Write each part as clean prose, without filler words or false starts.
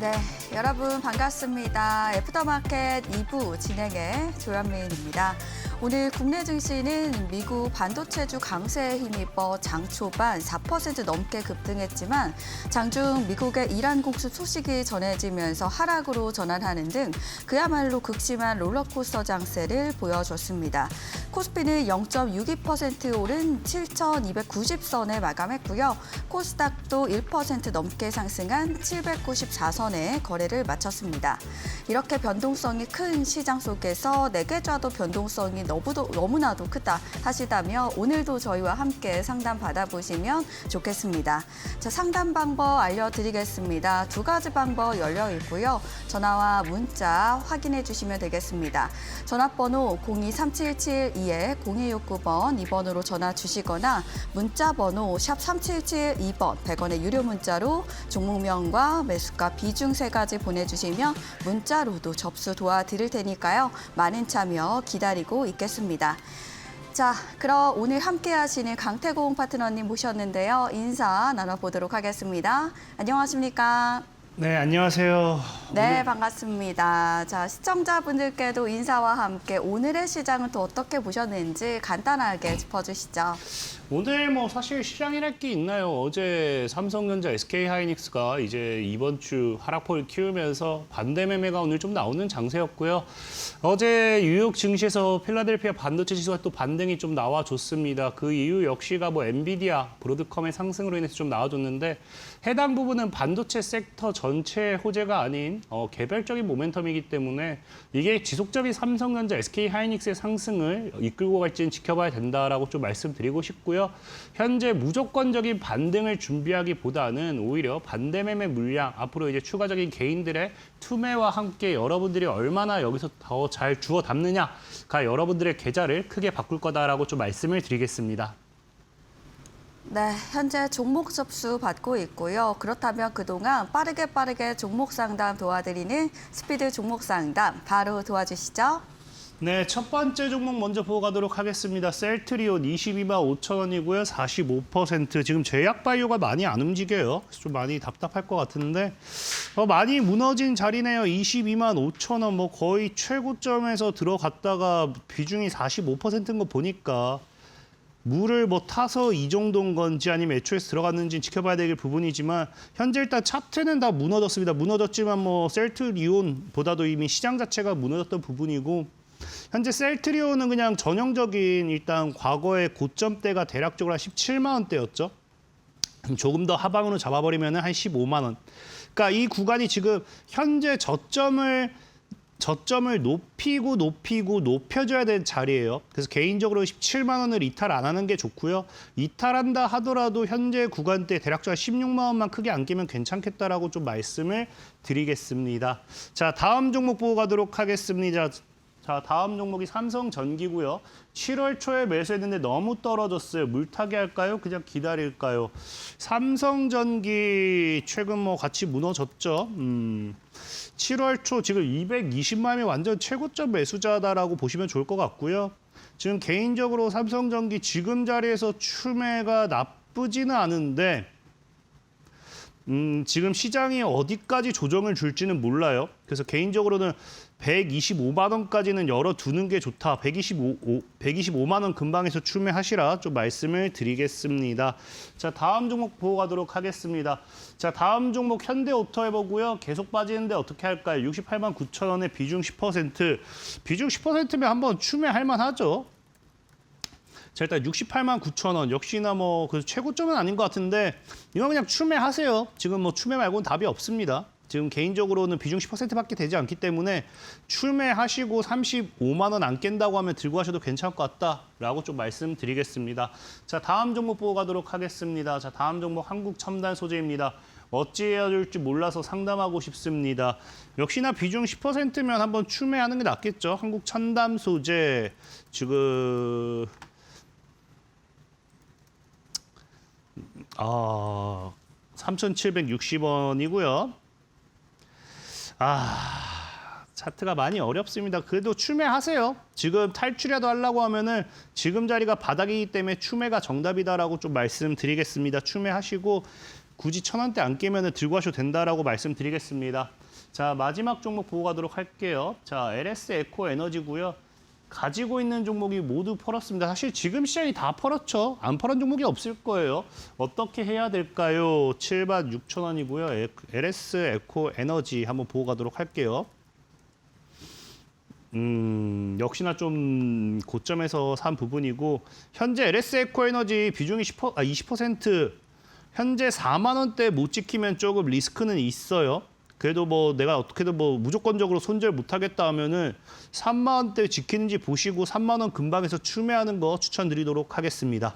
네, 여러분 반갑습니다. 애프터마켓 2부 진행의 조현민입니다. 오늘 국내 증시는 미국 반도체주 강세에 힘입어 장 초반 4% 넘게 급등했지만 장중 미국의 이란 공습 소식이 전해지면서 하락으로 전환하는 등 그야말로 극심한 롤러코스터 장세를 보여줬습니다. 코스피는 0.62% 오른 7,290선에 마감했고요. 코스닥도 1% 넘게 상승한 794선에 거래를 마쳤습니다. 이렇게 변동성이 큰 시장 속에서 내 계좌도 변동성이 너무나도 크다 하시다며 오늘도 저희와 함께 상담 받아보시면 좋겠습니다. 자, 상담 방법 알려드리겠습니다. 두 가지 방법 열려 있고요. 전화와 문자 확인해 주시면 되겠습니다. 전화번호 02-3772-0269번 이 번으로 전화 주시거나 문자 번호 샵 3772번 100원의 유료 문자로 종목명과 매수가 비중 세 가지 보내주시면 문자로도 접수 도와드릴 테니까요. 많은 참여 기다리고 있겠습니다. 자, 그럼 오늘 함께 하시는 강태공 파트너님 모셨는데요. 인사 나눠보도록 하겠습니다. 안녕하십니까? 네, 안녕하세요. 네, 반갑습니다. 자, 시청자분들께도 인사와 함께 오늘의 시장은 또 어떻게 보셨는지 간단하게 짚어주시죠. 오늘 뭐 사실 시장이랄 게 있나요? 어제 삼성전자, SK하이닉스가 이제 이번 주 하락폭을 키우면서 반대 매매가 오늘 좀 나오는 장세였고요. 어제 뉴욕 증시에서 필라델피아 반도체 지수가 또 반등이 좀 나와줬습니다. 그 이유 역시가 뭐 엔비디아, 브로드컴의 상승으로 인해서 좀 나와줬는데 해당 부분은 반도체 섹터 전체의 호재가 아닌 개별적인 모멘텀이기 때문에 이게 지속적인 삼성전자, SK하이닉스의 상승을 이끌고 갈지는 지켜봐야 된다라고 좀 말씀드리고 싶고요. 현재 무조건적인 반등을 준비하기보다는 오히려 반대 매매 물량, 앞으로 이제 추가적인 개인들의 투매와 함께 여러분들이 얼마나 여기서 더 잘 주워 담느냐가 여러분들의 계좌를 크게 바꿀 거다라고 좀 말씀을 드리겠습니다. 네, 현재 종목 접수 받고 있고요. 그렇다면 그동안 빠르게 종목 상담 도와드리는 스피드 종목 상담 바로 도와주시죠. 네, 첫 번째 종목 먼저 보고 가도록 하겠습니다. 셀트리온 22만 5천 원이고요. 45%. 지금 제약바이오가 많이 안 움직여요. 그래서 좀 많이 답답할 것 같은데 많이 무너진 자리네요. 22만 5천 원. 뭐 거의 최고점에서 들어갔다가 비중이 45%인 거 보니까 물을 뭐 타서 이 정도인 건지 아니면 애초에 들어갔는지 지켜봐야 될 부분이지만 현재 일단 차트는 다 무너졌습니다. 무너졌지만 뭐 셀트리온보다도 이미 시장 자체가 무너졌던 부분이고 현재 셀트리온은 그냥 전형적인 일단 과거의 고점대가 대략적으로 한 17만 원대였죠. 조금 더 하방으로 잡아버리면 한 15만 원. 그러니까 이 구간이 지금 현재 저점을 높여줘야 되는 자리예요. 그래서 개인적으로 17만 원을 이탈 안 하는 게 좋고요. 이탈한다 하더라도 현재 구간대 대략적으로 16만 원만 크게 안 끼면 괜찮겠다라고 좀 말씀을 드리겠습니다. 자, 다음 종목 보고 가도록 하겠습니다. 자, 다음 종목이 삼성전기고요. 7월 초에 매수했는데 너무 떨어졌어요. 물타기 할까요? 그냥 기다릴까요? 삼성전기 최근 뭐 같이 무너졌죠. 7월 초 지금 220만 원이 완전 최고점 매수자다라고 보시면 좋을 것 같고요. 지금 개인적으로 삼성전기 지금 자리에서 추매가 나쁘지는 않은데 지금 시장이 어디까지 조정을 줄지는 몰라요. 그래서 개인적으로는 125만 원까지는 열어두는 게 좋다. 125만 원 근방에서 추매하시라 좀 말씀을 드리겠습니다. 자, 다음 종목 보고 가도록 하겠습니다. 자, 다음 종목 현대오토 보고요. 계속 빠지는데 어떻게 할까요? 68만 9천 원에 비중 10%. 비중 10%면 한번 추매할 만하죠. 자, 일단 68만 9천 원. 역시나 뭐 그 최고점은 아닌 것 같은데 이건 그냥 추매하세요. 지금 뭐 추매 말고는 답이 없습니다. 지금 개인적으로는 비중 10%밖에 되지 않기 때문에 추매하시고 35만 원 안 깬다고 하면 들고 하셔도 괜찮을 것 같다라고 좀 말씀드리겠습니다. 자, 다음 종목 보고 가도록 하겠습니다. 자, 다음 종목 한국첨단 소재입니다. 어찌해야 될지 몰라서 상담하고 싶습니다. 역시나 비중 10%면 한번 추매하는 게 낫겠죠. 한국첨단 소재 지금 3,760원이고요. 차트가 많이 어렵습니다. 그래도 추매하세요. 지금 탈출이라도 하려고 하면은 지금 자리가 바닥이기 때문에 추매가 정답이다라고 좀 말씀드리겠습니다. 추매하시고 굳이 1,000원대 안 깨면 들고 가셔도 된다라고 말씀드리겠습니다. 자, 마지막 종목 보고 가도록 할게요. 자, LS 에코 에너지고요. 가지고 있는 종목이 모두 팔았습니다. 사실 지금 시장이 다 팔았죠. 안 팔은 종목이 없을 거예요. 어떻게 해야 될까요? 7만 6천 원이고요. LS 에코 에너지 한번 보고 가도록 할게요. 역시나 좀 고점에서 산 부분이고 현재 LS 에코 에너지 비중이 20%, 현재 4만 원대 못 지키면 조금 리스크는 있어요. 그래도 뭐 내가 어떻게든 뭐 무조건적으로 손절 못하겠다 하면은 3만 원대 지키는지 보시고 3만 원 근방에서 추매하는 거 추천드리도록 하겠습니다.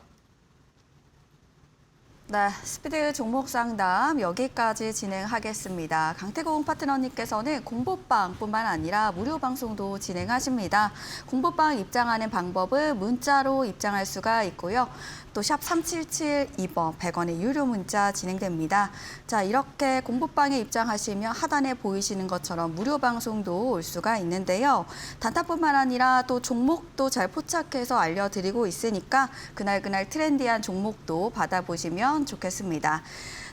네, 스피드 종목 상담 여기까지 진행하겠습니다. 강태공 파트너님께서는 공보방뿐만 아니라 무료 방송도 진행하십니다. 공보방 입장하는 방법은 문자로 입장할 수가 있고요. 또 샵 3772번 100원의 유료 문자 진행됩니다. 자, 이렇게 공보방에 입장하시면 하단에 보이시는 것처럼 무료 방송도 올 수가 있는데요. 단타뿐만 아니라 또 종목도 잘 포착해서 알려드리고 있으니까 그날 트렌디한 종목도 받아보시면 좋겠습니다.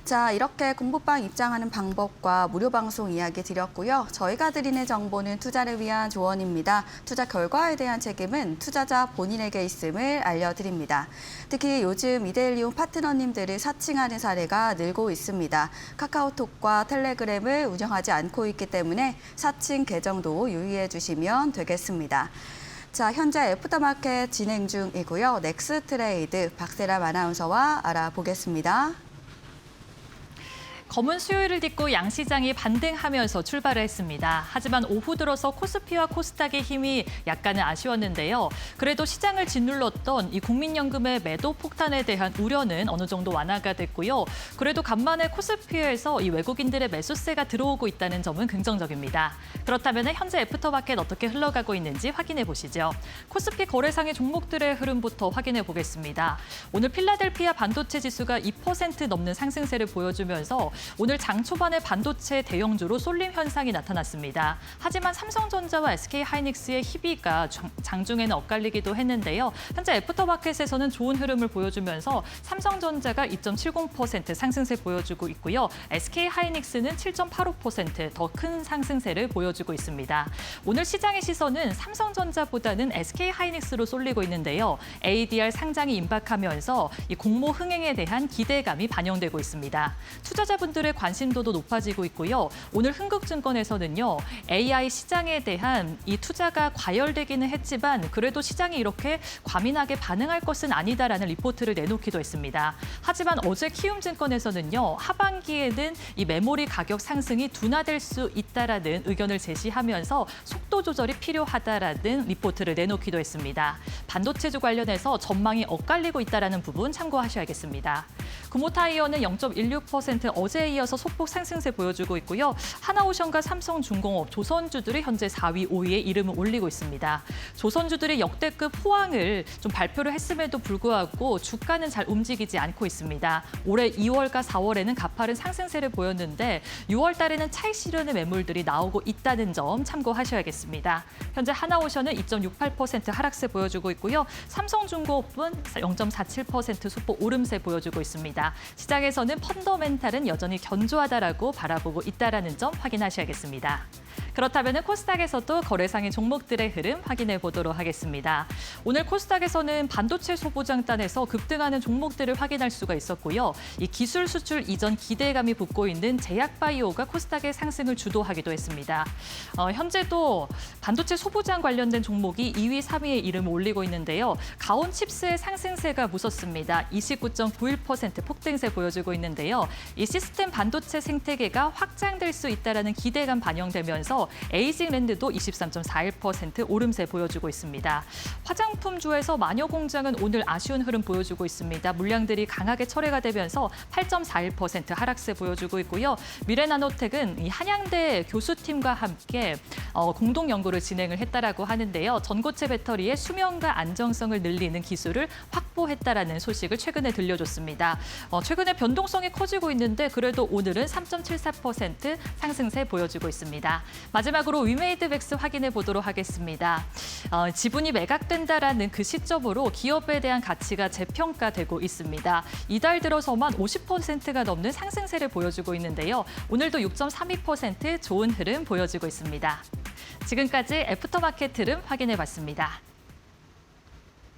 자, 이렇게 공부방 입장하는 방법과 무료 방송 이야기 드렸고요. 저희가 드리는 정보는 투자를 위한 조언입니다. 투자 결과에 대한 책임은 투자자 본인에게 있음을 알려드립니다. 특히 요즘 이데일리온 파트너님들을 사칭하는 사례가 늘고 있습니다. 카카오톡과 텔레그램을 운영하지 않고 있기 때문에 사칭 계정도 유의해 주시면 되겠습니다. 자, 현재 애프터마켓 진행 중이고요. 넥스트레이드 박세람 아나운서와 알아보겠습니다. 검은 수요일을 딛고 양시장이 반등하면서 출발을 했습니다. 하지만 오후 들어서 코스피와 코스닥의 힘이 약간은 아쉬웠는데요. 그래도 시장을 짓눌렀던 이 국민연금의 매도 폭탄에 대한 우려는 어느 정도 완화가 됐고요. 그래도 간만에 코스피에서 이 외국인들의 매수세가 들어오고 있다는 점은 긍정적입니다. 그렇다면 현재 애프터마켓 어떻게 흘러가고 있는지 확인해 보시죠. 코스피 거래상의 종목들의 흐름부터 확인해 보겠습니다. 오늘 필라델피아 반도체 지수가 2% 넘는 상승세를 보여주면서 오늘 장 초반에 반도체 대형주로 쏠림 현상이 나타났습니다. 하지만 삼성전자와 SK하이닉스의 희비가 장중에는 엇갈리기도 했는데요. 현재 애프터마켓에서는 좋은 흐름을 보여주면서 삼성전자가 2.70% 상승세 보여주고 있고요. SK하이닉스는 7.85% 더 큰 상승세를 보여주고 있습니다. 오늘 시장의 시선은 삼성전자보다는 SK하이닉스로 쏠리고 있는데요. ADR 상장이 임박하면서 이 공모 흥행에 대한 기대감이 반영되고 있습니다. 투자자분들의 관심도도 높아지고 있고요. 오늘 흥국증권에서는요. AI 시장에 대한 이 투자가 과열되기는 했지만 그래도 시장이 이렇게 과민하게 반응할 것은 아니다라는 리포트를 내놓기도 했습니다. 하지만 어제 키움증권에서는요. 하반기에는 이 메모리 가격 상승이 둔화될 수 있다라는 의견을 제시하면서 속도 조절이 필요하다라는 리포트를 내놓기도 했습니다. 반도체주 관련해서 전망이 엇갈리고 있다라는 부분 참고하셔야겠습니다. 금호타이어는 0.16% 어제에 이어서 소폭 상승세 보여주고 있고요. 하나오션과 삼성중공업, 조선주들이 현재 4위, 5위에 이름을 올리고 있습니다. 조선주들이 역대급 호황을 좀 발표를 했음에도 불구하고 주가는 잘 움직이지 않고 있습니다. 올해 2월과 4월에는 가파른 상승세를 보였는데 6월 달에는 차익 실현의 매물들이 나오고 있다는 점 참고하셔야겠습니다. 현재 하나오션은 2.68% 하락세 보여주고 있고요. 삼성중공업은 0.47% 소폭 오름세 보여주고 있습니다. 시장에서는 펀더멘탈은 여전히 견조하다라고 바라보고 있다라는 점 확인하셔야겠습니다. 그렇다면 코스닥에서도 거래상의 종목들의 흐름 확인해 보도록 하겠습니다. 오늘 코스닥에서는 반도체 소보장단에서 급등하는 종목들을 확인할 수가 있었고요. 이 기술 수출 이전 기대감이 붙고 있는 제약바이오가 코스닥의 상승을 주도하기도 했습니다. 현재도 반도체 소보장 관련된 종목이 2위, 3위에 이름을 올리고 있는데요. 가온칩스의 상승세가 무섭습니다. 29.91% 폭등세 보여주고 있는데요. 이 시스템 반도체 생태계가 확장될 수 있다는 기대감 반영되면서 에이징랜드도 23.41% 오름세 보여주고 있습니다. 화장품주에서 마녀공장은 오늘 아쉬운 흐름 보여주고 있습니다. 물량들이 강하게 철회가 되면서 8.41% 하락세 보여주고 있고요. 미래나노텍은 이 한양대 교수팀과 함께 공동 연구를 진행을 했다라고 하는데요. 전고체 배터리의 수명과 안정성을 늘리는 기술을 확보했다라는 소식을 최근에 들려줬습니다. 최근에 변동성이 커지고 있는데 그래도 오늘은 3.74% 상승세 보여주고 있습니다. 마지막으로 위메이드백스 확인해 보도록 하겠습니다. 지분이 매각된다라는 그 시점으로 기업에 대한 가치가 재평가되고 있습니다. 이달 들어서만 50%가 넘는 상승세를 보여주고 있는데요. 오늘도 6.32% 좋은 흐름 보여주고 있습니다. 지금까지 애프터마켓 흐름 확인해 봤습니다.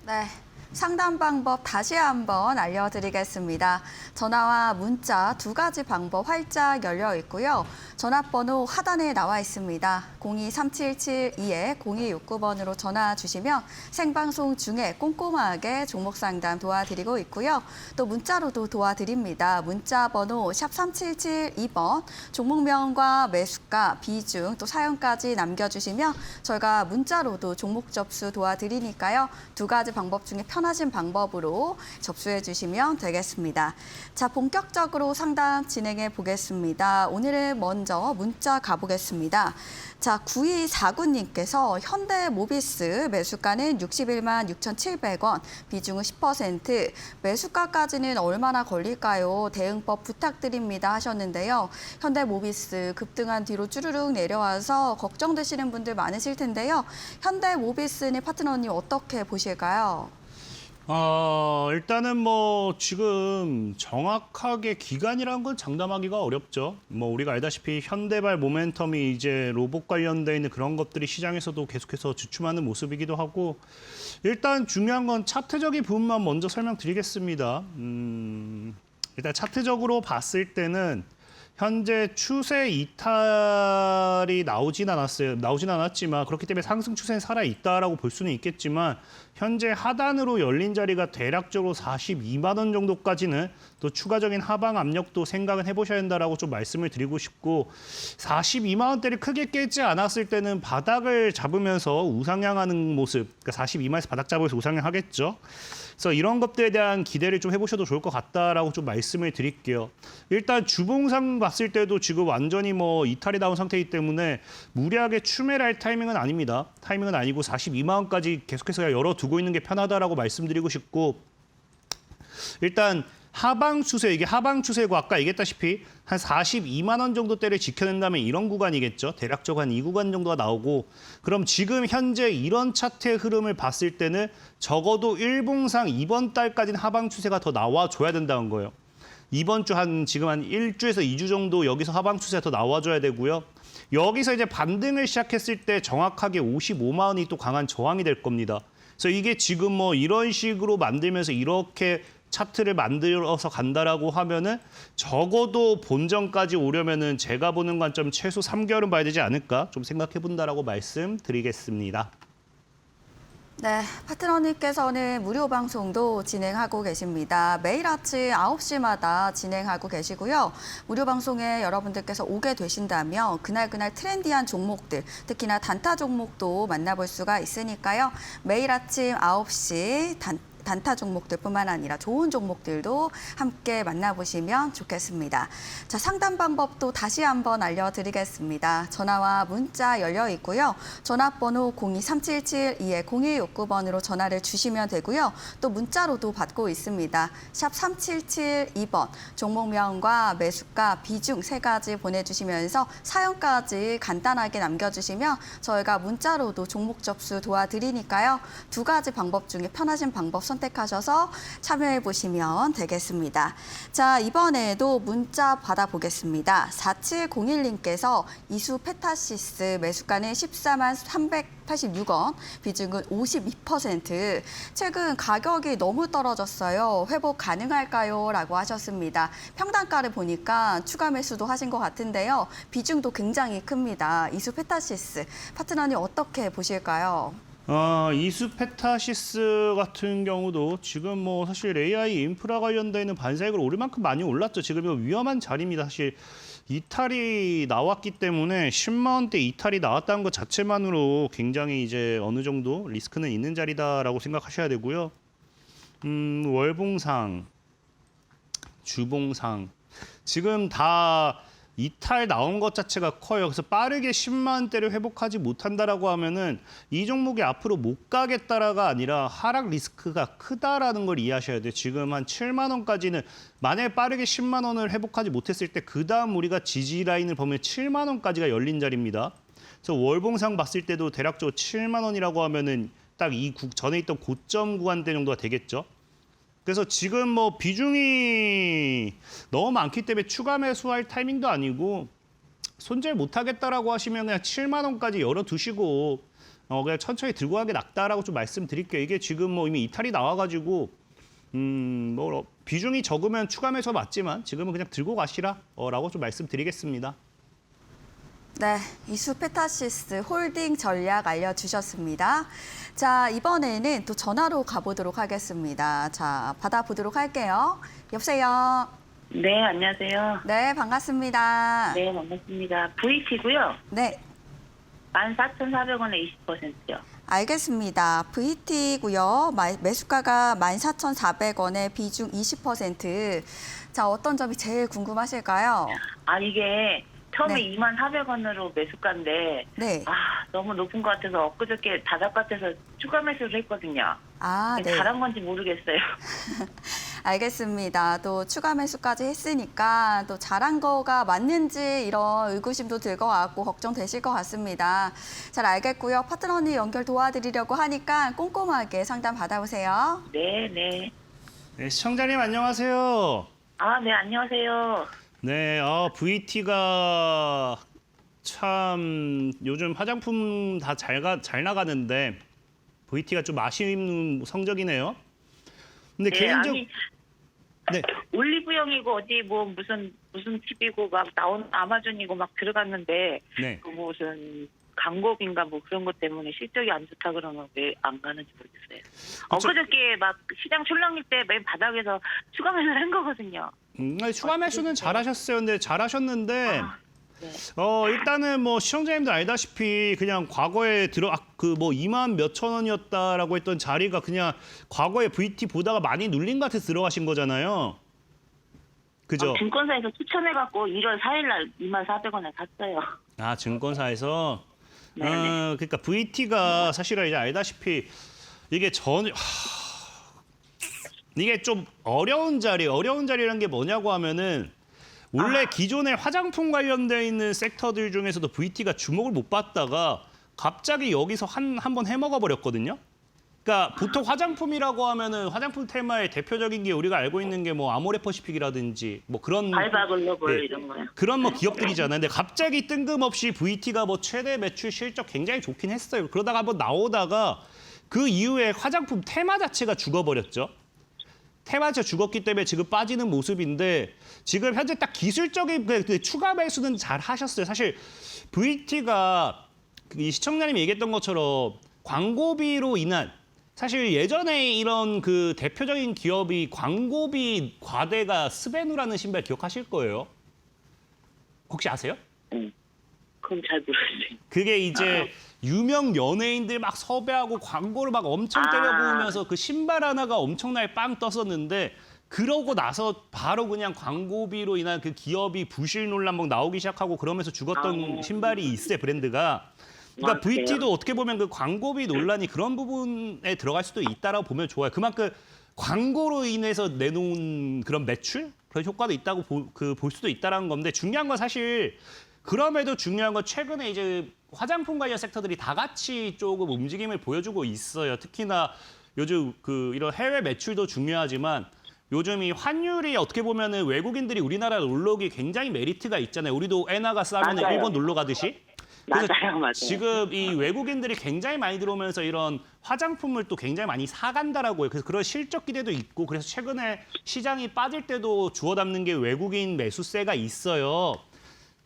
네. 상담 방법 다시 한번 알려드리겠습니다. 전화와 문자 두 가지 방법 활짝 열려 있고요. 전화번호 하단에 나와 있습니다. 02-3772-0269번으로 전화 주시면 생방송 중에 꼼꼼하게 종목 상담 도와드리고 있고요. 또 문자로도 도와드립니다. 문자 번호 샵 3772번 종목명과 매수가, 비중, 또 사연까지 남겨주시면 저희가 문자로도 종목 접수 도와드리니까요. 두 가지 방법 중에 편하신 방법으로 접수해 주시면 되겠습니다. 자, 본격적으로 상담 진행해 보겠습니다. 오늘은 먼저 문자 가보겠습니다. 자, 9249님께서 현대모비스 매수가는 61만 6,700원, 비중은 10%, 매수가까지는 얼마나 걸릴까요? 대응법 부탁드립니다 하셨는데요. 현대모비스 급등한 뒤로 쭈르륵 내려와서 걱정되시는 분들 많으실 텐데요. 현대모비스는 파트너님 어떻게 보실까요? 일단은 뭐 지금 정확하게 기간이라는 건 장담하기가 어렵죠. 뭐 우리가 알다시피 현대발 모멘텀이 이제 로봇 관련돼 있는 그런 것들이 시장에서도 계속해서 주춤하는 모습이기도 하고, 일단 중요한 건 차트적인 부분만 먼저 설명드리겠습니다. 일단 차트적으로 봤을 때는 현재 추세 이탈이 나오진 않았지만 그렇기 때문에 상승 추세는 살아있다라고 볼 수는 있겠지만, 현재 하단으로 열린 자리가 대략적으로 42만 원 정도까지는 또 추가적인 하방 압력도 생각은 해보셔야 된다라고 좀 말씀을 드리고 싶고, 42만 원대를 크게 깨지 않았을 때는 바닥을 잡으면서 우상향하는 모습, 그러니까 42만에서 바닥 잡으면서 우상향하겠죠. 그래서 이런 것들에 대한 기대를 좀 해보셔도 좋을 것 같다라고 좀 말씀을 드릴게요. 일단 주봉상 봤을 때도 지금 완전히 뭐 이탈이 나온 상태이기 때문에 무리하게 추매를 할 타이밍은 아닙니다. 타이밍은 아니고 42만 원까지 계속해서 열어두고 있는 게 편하다라고 말씀드리고 싶고, 일단 하방 추세, 이게 하방 추세고 아까 얘기했다시피 한 42만 원 정도대를 지켜낸다면 이런 구간이겠죠. 대략적으로 한 이 구간 정도가 나오고, 그럼 지금 현재 이런 차트의 흐름을 봤을 때는 적어도 일봉상 이번 달까지는 하방 추세가 더 나와줘야 된다는 거예요. 이번 주 지금 한 1주에서 2주 정도 여기서 하방 추세가 더 나와줘야 되고요. 여기서 이제 반등을 시작했을 때 정확하게 55만 원이 또 강한 저항이 될 겁니다. 그래서 이게 지금 뭐 이런 식으로 만들면서 이렇게 차트를 만들어서 간다라고 하면은 적어도 본전까지 오려면은 제가 보는 관점 최소 3개월은 봐야 되지 않을까 좀 생각해 본다라고 말씀드리겠습니다. 네, 파트너님께서는 무료 방송도 진행하고 계십니다. 매일 아침 9시마다 진행하고 계시고요. 무료 방송에 여러분들께서 오게 되신다면 그날 트렌디한 종목들, 특히나 단타 종목도 만나볼 수가 있으니까요. 매일 아침 9시 단타 종목들뿐만 아니라 좋은 종목들도 함께 만나보시면 좋겠습니다. 자, 상담 방법도 다시 한번 알려드리겠습니다. 전화와 문자 열려 있고요. 전화번호 02-3772-0169번으로 전화를 주시면 되고요. 또 문자로도 받고 있습니다. 샵 3772번 종목명과 매수가, 비중 세 가지 보내주시면서 사연까지 간단하게 남겨주시면 저희가 문자로도 종목 접수 도와드리니까요. 두 가지 방법 중에 편하신 방법 선택하셔서 참여해 보시면 되겠습니다. 자, 이번에도 문자 받아보겠습니다. 4701님께서 이수 페타시스 매수가는 14만 386원, 비중은 52%. 최근 가격이 너무 떨어졌어요. 회복 가능할까요? 라고 하셨습니다. 평단가를 보니까 추가 매수도 하신 것 같은데요. 비중도 굉장히 큽니다. 이수 페타시스 파트너님 어떻게 보실까요? 이수페타시스 같은 경우도 지금 뭐 사실 AI 인프라 관련돼 있는 반사익으로 오를 만큼 많이 올랐죠. 지금 이거 위험한 자리입니다. 사실 이탈이 나왔기 때문에 10만 원대 이탈이 나왔다는 것 자체만으로 굉장히 이제 어느 정도 리스크는 있는 자리다라고 생각하셔야 되고요. 월봉상, 주봉상 지금 다 이탈 나온 것 자체가 커요. 그래서 빠르게 10만 원대를 회복하지 못한다라고 하면은 이 종목이 앞으로 못 가겠다라가 아니라 하락 리스크가 크다라는 걸 이해하셔야 돼요. 지금 한 7만 원까지는 만약에 빠르게 10만 원을 회복하지 못했을 때 그 다음 우리가 지지 라인을 보면 7만 원까지가 열린 자리입니다. 그래서 월봉상 봤을 때도 대략적으로 7만 원이라고 하면은 딱 이 전에 있던 고점 구간대 정도가 되겠죠. 그래서 지금 뭐 비중이 너무 많기 때문에 추가 매수할 타이밍도 아니고 손절 못하겠다라고 하시면 그냥 7만 원까지 열어두시고 그냥 천천히 들고 가게 낫다라고 좀 말씀드릴게요. 이게 지금 뭐 이미 이탈이 나와가지고 뭐 비중이 적으면 추가 매수 맞지만 지금은 그냥 들고 가시라라고 좀 말씀드리겠습니다. 네, 이수 페타시스 홀딩 전략 알려주셨습니다. 자, 이번에는 또 전화로 가보도록 하겠습니다. 자, 받아보도록 할게요. 여보세요. 네, 안녕하세요. 네, 반갑습니다. 네, 반갑습니다. VT고요. 네, 14,400원에 20%요. 알겠습니다. VT고요. 매수가가 14,400원에 비중 20%. 자, 어떤 점이 제일 궁금하실까요? 아, 이게 처음에 네. 24,000원으로 매수가인데 네. 너무 높은 것 같아서 엊그저께 다다같아서 추가 매수를 했거든요. 아, 네. 잘한 건지 모르겠어요. 알겠습니다. 또 추가 매수까지 했으니까 또 잘한 거가 맞는지 이런 의구심도 들 것 같고 걱정되실 것 같습니다. 잘 알겠고요. 파트너님 연결 도와드리려고 하니까 꼼꼼하게 상담 받아보세요. 네, 네. 네, 시청자님 안녕하세요. 아, 네, 안녕하세요. 네, VT가 참 요즘 화장품 다 잘 나가는데 VT가 좀 아쉬운 성적이네요. 근데 네, 개인적 아니, 네. 올리브영이고 어디 뭐 무슨 TV고 막 나온 아마존이고 막 들어갔는데 네. 그 무슨 광고인가 뭐 그런 것 때문에 실적이 안 좋다 그러면 왜 안 가는지 모르겠어요. 엊그저께 막 시장 출렁일 때 맨 바닥에서 추가 매수를 한 거거든요. 추가 매수는 잘하셨어요. 근데 잘하셨는데 네. 일단은 뭐 시청자님도 알다시피 그냥 과거에 그 뭐 2만 몇천 원이었다라고 했던 자리가 그냥 과거에 VT 보다가 많이 눌린 것 같아서 들어가신 거잖아요. 그죠? 증권사에서 추천해갖고 1월 4일 날 24,400원에 샀어요. 아, 증권사에서 네. 그러니까 VT가 사실은 이제 알다시피 이게 이게 좀 어려운 자리라는 게 뭐냐고 하면은 원래 기존에 화장품 관련돼 있는 섹터들 중에서도 VT가 주목을 못 받다가 갑자기 여기서 한 번 해먹어 버렸거든요. 그러니까 보통 화장품이라고 하면은 화장품 테마의 대표적인 게 우리가 알고 있는 게 뭐 아모레퍼시픽이라든지 뭐 그런 발바글로벌 네. 이런 거요. 그런 뭐 기업들이잖아요. 근데 갑자기 뜬금없이 VT가 뭐 최대 매출 실적 굉장히 좋긴 했어요. 그러다가 한번 나오다가 그 이후에 화장품 테마 자체가 죽어버렸죠. 테마 자체가 죽었기 때문에 지금 빠지는 모습인데 지금 현재 딱 기술적인 그 추가 매수는 잘 하셨어요. 사실 VT가 이 시청자님이 얘기했던 것처럼 광고비로 인한 사실 예전에 이런 그 대표적인 기업이 광고비 과대가 스베누라는 신발 기억하실 거예요. 혹시 아세요? 그건 잘 모르겠어요. 그게 이제 유명 연예인들 막 섭외하고 광고를 막 엄청 때려부으면서 그 신발 하나가 엄청나게 빵 떴었는데 그러고 나서 바로 그냥 광고비로 인한 그 기업이 부실 논란 막 나오기 시작하고 그러면서 죽었던 신발이 있어요, 브랜드가. 그러니까 VT도 어떻게 보면 그 광고비 논란이 그런 부분에 들어갈 수도 있다라고 보면 좋아요. 그만큼 광고로 인해서 내놓은 그런 매출? 그런 효과도 있다고 볼 수도 있다라는 건데 중요한 건 사실 그럼에도 중요한 건 최근에 이제 화장품 관련 섹터들이 다 같이 조금 움직임을 보여주고 있어요. 특히나 요즘 이런 해외 매출도 중요하지만 요즘 이 환율이 어떻게 보면은 외국인들이 우리나라에 놀러 오기 굉장히 메리트가 있잖아요. 우리도 엔화가 싸면 맞아요. 일본 놀러 가듯이. 그래서 맞아요. 지금 이 외국인들이 굉장히 많이 들어오면서 이런 화장품을 또 굉장히 많이 사간다라고 해요. 그래서 그런 실적 기대도 있고 그래서 최근에 시장이 빠질 때도 주워 담는 게 외국인 매수세가 있어요.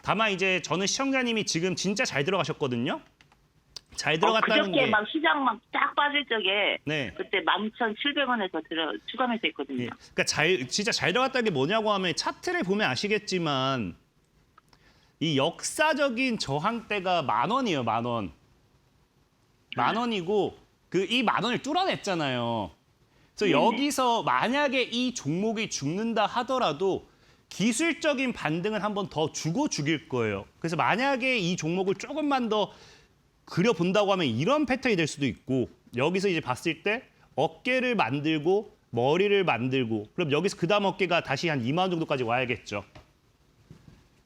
다만 이제 저는 시청자님이 지금 진짜 잘 들어가셨거든요. 잘 들어갔다는 그저께 게 막 시장 막 쫙 빠질 적에 네. 그때 11,700원에서 추가 매수했거든요. 예. 그러니까 진짜 잘 들어갔다는 게 뭐냐고 하면 차트를 보면 아시겠지만 이 역사적인 저항대가 10,000원이에요, 10,000원. 10,000원이고 이 10,000원을 뚫어냈잖아요. 그래서 여기서 만약에 이 종목이 죽는다 하더라도 기술적인 반등을 한 번 더 주고 죽일 거예요. 그래서 만약에 이 종목을 조금만 더 그려본다고 하면 이런 패턴이 될 수도 있고 여기서 이제 봤을 때 어깨를 만들고 머리를 만들고 그럼 여기서 그다음 어깨가 다시 한 2만 원 정도까지 와야겠죠.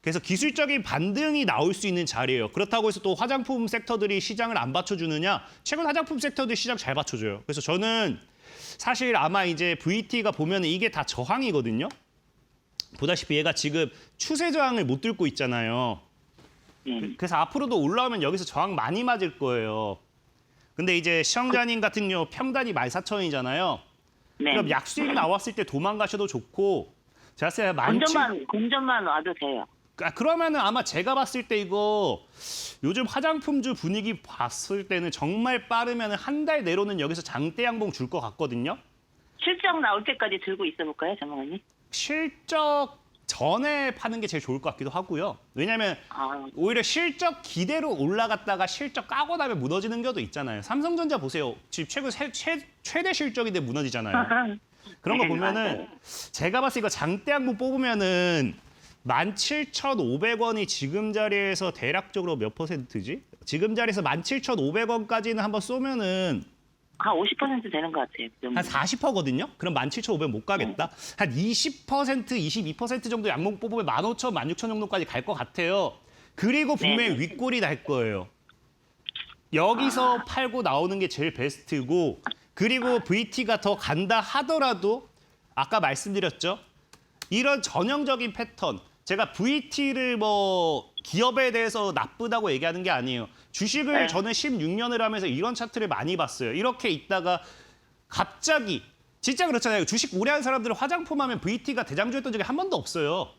그래서 기술적인 반등이 나올 수 있는 자리예요. 그렇다고 해서 또 화장품 섹터들이 시장을 안 받쳐주느냐? 최근 화장품 섹터들이 시장 잘 받쳐줘요. 그래서 저는 사실 아마 이제 VT가 보면 이게 다 저항이거든요. 보다시피 얘가 지금 추세 저항을 못 뚫고 있잖아요. 그래서 앞으로도 올라오면 여기서 저항 많이 맞을 거예요. 근데 이제 시청자님 같은 경우 평단이 14,000원이잖아요. 네. 그럼 약수익 나왔을 때 도망가셔도 좋고 제가 봤을 때 본전만 와도 돼요. 그러면은 아마 제가 봤을 때 이거 요즘 화장품주 분위기 봤을 때는 정말 빠르면 한 달 내로는 여기서 장대 양봉 줄 것 같거든요. 실적 나올 때까지 들고 있어볼까요, 전문가님? 실적 전에 파는 게 제일 좋을 것 같기도 하고요. 왜냐하면 오히려 실적 기대로 올라갔다가 실적 까고 나면 무너지는 경우도 있잖아요. 삼성전자 보세요. 지금 최근 최대 실적인데 무너지잖아요. 그런 거 보면은 제가 봤을 때 이거 장대 양봉 뽑으면은 17,500원이 지금 자리에서 대략적으로 몇 %지? 지금 자리에서 17,500원까지는 한번 쏘면은 한 50% 되는 것 같아요. 한 40%거든요? 그럼 17,500 못 가겠다? 한 20%, 22% 정도 양봉 뽑으면 15,000, 16,000 정도까지 갈 것 같아요. 그리고 분명히 윗골이 날 거예요. 여기서 팔고 나오는 게 제일 베스트고 그리고 VT가 더 간다 하더라도 아까 말씀드렸죠? 이런 전형적인 패턴. 제가 VT를 뭐 기업에 대해서 나쁘다고 얘기하는 게 아니에요. 주식을 저는 16년을 하면서 이런 차트를 많이 봤어요. 이렇게 있다가 갑자기 진짜 그렇잖아요. 주식 오래 한 사람들은 화장품 하면 VT가 대장주였던 적이 한 번도 없어요.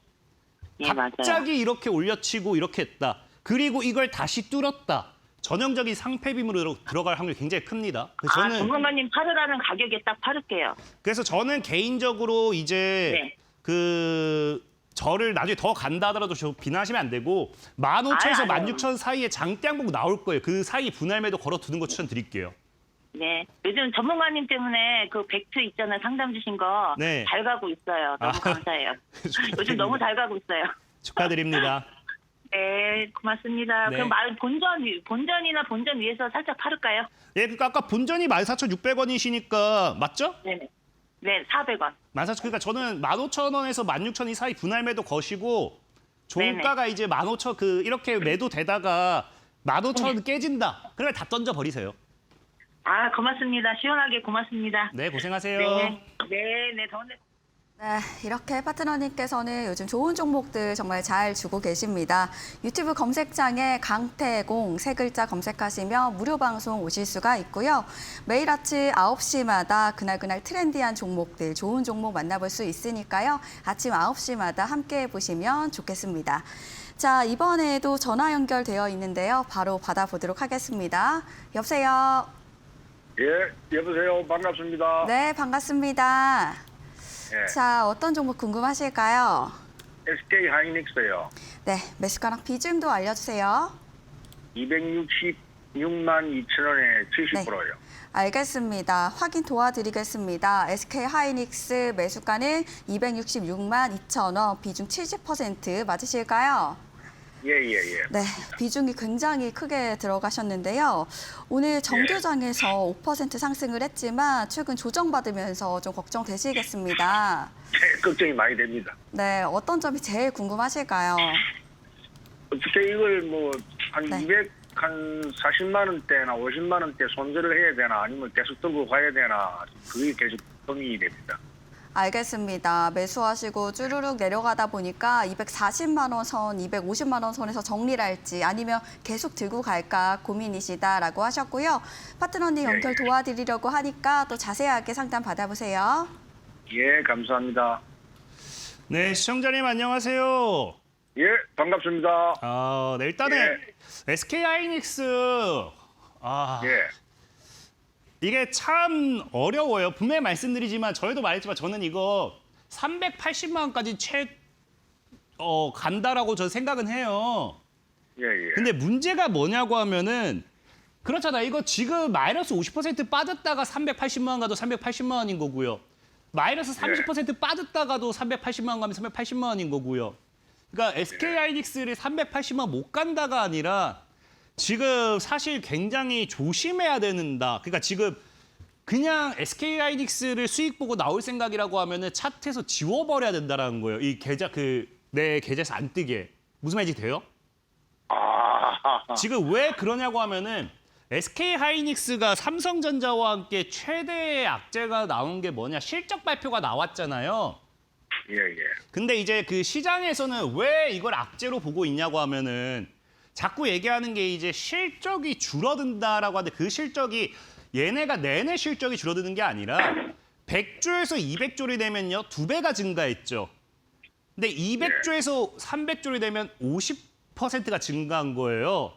예, 맞아요. 갑자기 이렇게 올려치고 이렇게 했다. 그리고 이걸 다시 뚫었다. 전형적인 상패빔으로 들어갈 확률이 굉장히 큽니다. 그래서 저는 전문가님 팔으라는 가격에 딱 팔을게요. 그래서 저는 개인적으로 이제 저를 나중에 더 간다 하더라도 저 비난하시면 안 되고 15,000에서 16,000 사이에 장대 양봉 나올 거예요. 그 사이 분할 매도 걸어두는 거 추천드릴게요. 네. 요즘 전문가님 때문에 그 벡트 있잖아요. 상담 주신 거 잘 가고 있어요. 너무 감사해요. 요즘 너무 잘 가고 있어요. 축하드립니다. 네, 고맙습니다. 네. 그럼 본전이나 본전 위에서 살짝 팔을까요? 예, 그러니까 아까 본전이 14,600원이시니까 맞죠? 네네. 네, 400원. 14,000 그러니까 저는 15,000원에서 16,000원 이 사이 분할 매도 거시고 종가가 이제 15,000 이렇게 매도 되다가 15,000원 깨진다. 그러면 다 던져 버리세요. 고맙습니다. 시원하게 고맙습니다. 네, 고생하세요. 네, 더운데. 네, 이렇게 파트너님께서는 요즘 좋은 종목들 정말 잘 주고 계십니다. 유튜브 검색창에 강태공 세 글자 검색하시면 무료 방송 오실 수가 있고요. 매일 아침 9시마다 그날 트렌디한 종목들, 좋은 종목 만나볼 수 있으니까요. 아침 9시마다 함께해 보시면 좋겠습니다. 자, 이번에도 전화 연결되어 있는데요. 바로 받아보도록 하겠습니다. 여보세요? 예, 여보세요. 반갑습니다. 네, 반갑습니다. 예, 자, 어떤 종목 궁금하실까요? SK 하이닉스요. 네, 매수가랑 비중도 알려주세요. 266만 2천 원에 70%요. 알겠습니다. 확인 도와드리겠습니다. SK 하이닉스 매수가는 266만 2천 원, 비중 70% 맞으실까요? 예. 네, 비중이 굉장히 크게 들어가셨는데요. 오늘 정규장에서 5% 상승을 했지만 최근 조정받으면서 좀 걱정되시겠습니다. 걱정이 많이 됩니다. 네, 어떤 점이 제일 궁금하실까요? 어떻게 이걸 한 네. 40만 원대나 50만 원대 손절을 해야 되나 아니면 계속 들고 가야 되나 그게 계속 고민이 됩니다. 알겠습니다. 매수하시고 쭈루룩 내려가다 보니까 240만 원 선, 250만 원 선에서 정리를 할지 아니면 계속 들고 갈까 고민이시다라고 하셨고요. 파트너님 연결 도와드리려고 하니까 또 자세하게 상담 받아보세요. 예, 감사합니다. 네, 시청자님 안녕하세요. 예, 반갑습니다. 네, 일단은 SK 하이닉스 예, 이게 참 어려워요. 분명히 말씀드리지만 저희도 말했지만 저는 이거 380만 원까지 간다라고 저는 생각은 해요. 예. 근데 문제가 뭐냐고 하면은 그렇잖아요. 이거 지금 마이너스 50% 빠졌다가 380만 원 가도 380만 원인 거고요. 마이너스 30% 빠졌다가도 380만 원 가면 380만 원인 거고요. 그러니까 SK 하이닉스를 380만 원 못 간다가 아니라 지금 사실 굉장히 조심해야 된다. 그러니까 지금 그냥 SK 하이닉스를 수익 보고 나올 생각이라고 하면은 차트에서 지워버려야 된다라는 거예요. 이 계좌 내 계좌에서 안 뜨게. 무슨 말인지 돼요? 아, 지금 왜 그러냐고 하면은 SK 하이닉스가 삼성전자와 함께 최대의 악재가 나온 게 뭐냐? 실적 발표가 나왔잖아요. 예, 예. 근데 이제 그 시장에서는 왜 이걸 악재로 보고 있냐고 하면은 자꾸 얘기하는 게 이제 실적이 줄어든다라고 하는데 그 실적이 얘네가 내내 실적이 줄어드는 게 아니라 100조에서 200조를 되면요 2배가 증가했죠. 근데 200조에서 300조를 되면 50%가 증가한 거예요.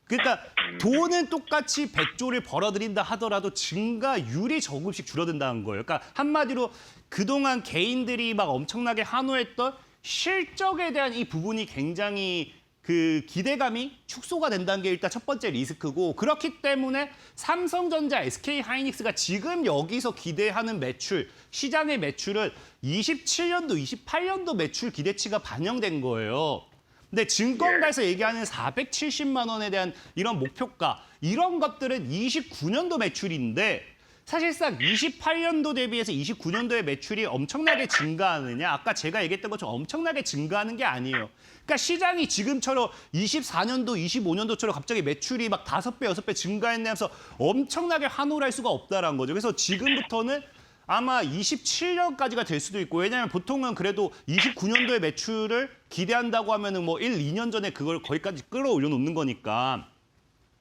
그러니까 돈은 똑같이 100조를 벌어들인다 하더라도 증가율이 조금씩 줄어든다는 거예요. 그러니까 한마디로 그동안 개인들이 막 엄청나게 환호했던 실적에 대한 이 부분이 굉장히 그 기대감이 축소가 된다는 게 일단 첫 번째 리스크고 그렇기 때문에 삼성전자, SK 하이닉스가 지금 여기서 기대하는 매출, 시장의 매출은 27년도, 28년도 매출 기대치가 반영된 거예요. 근데 증권가에서 얘기하는 470만 원에 대한 이런 목표가 이런 것들은 29년도 매출인데 사실상 28년도 대비해서 29년도의 매출이 엄청나게 증가하느냐? 아까 제가 얘기했던 것처럼 엄청나게 증가하는 게 아니에요. 그러니까 시장이 지금처럼 24년도, 25년도처럼 갑자기 매출이 막 5배, 6배 증가했냐면서 엄청나게 환호를 할 수가 없다는 거죠. 그래서 지금부터는 아마 27년까지가 될 수도 있고 왜냐하면 보통은 그래도 29년도의 매출을 기대한다고 하면은 뭐 1, 2년 전에 그걸 거기까지 끌어올려 놓는 거니까.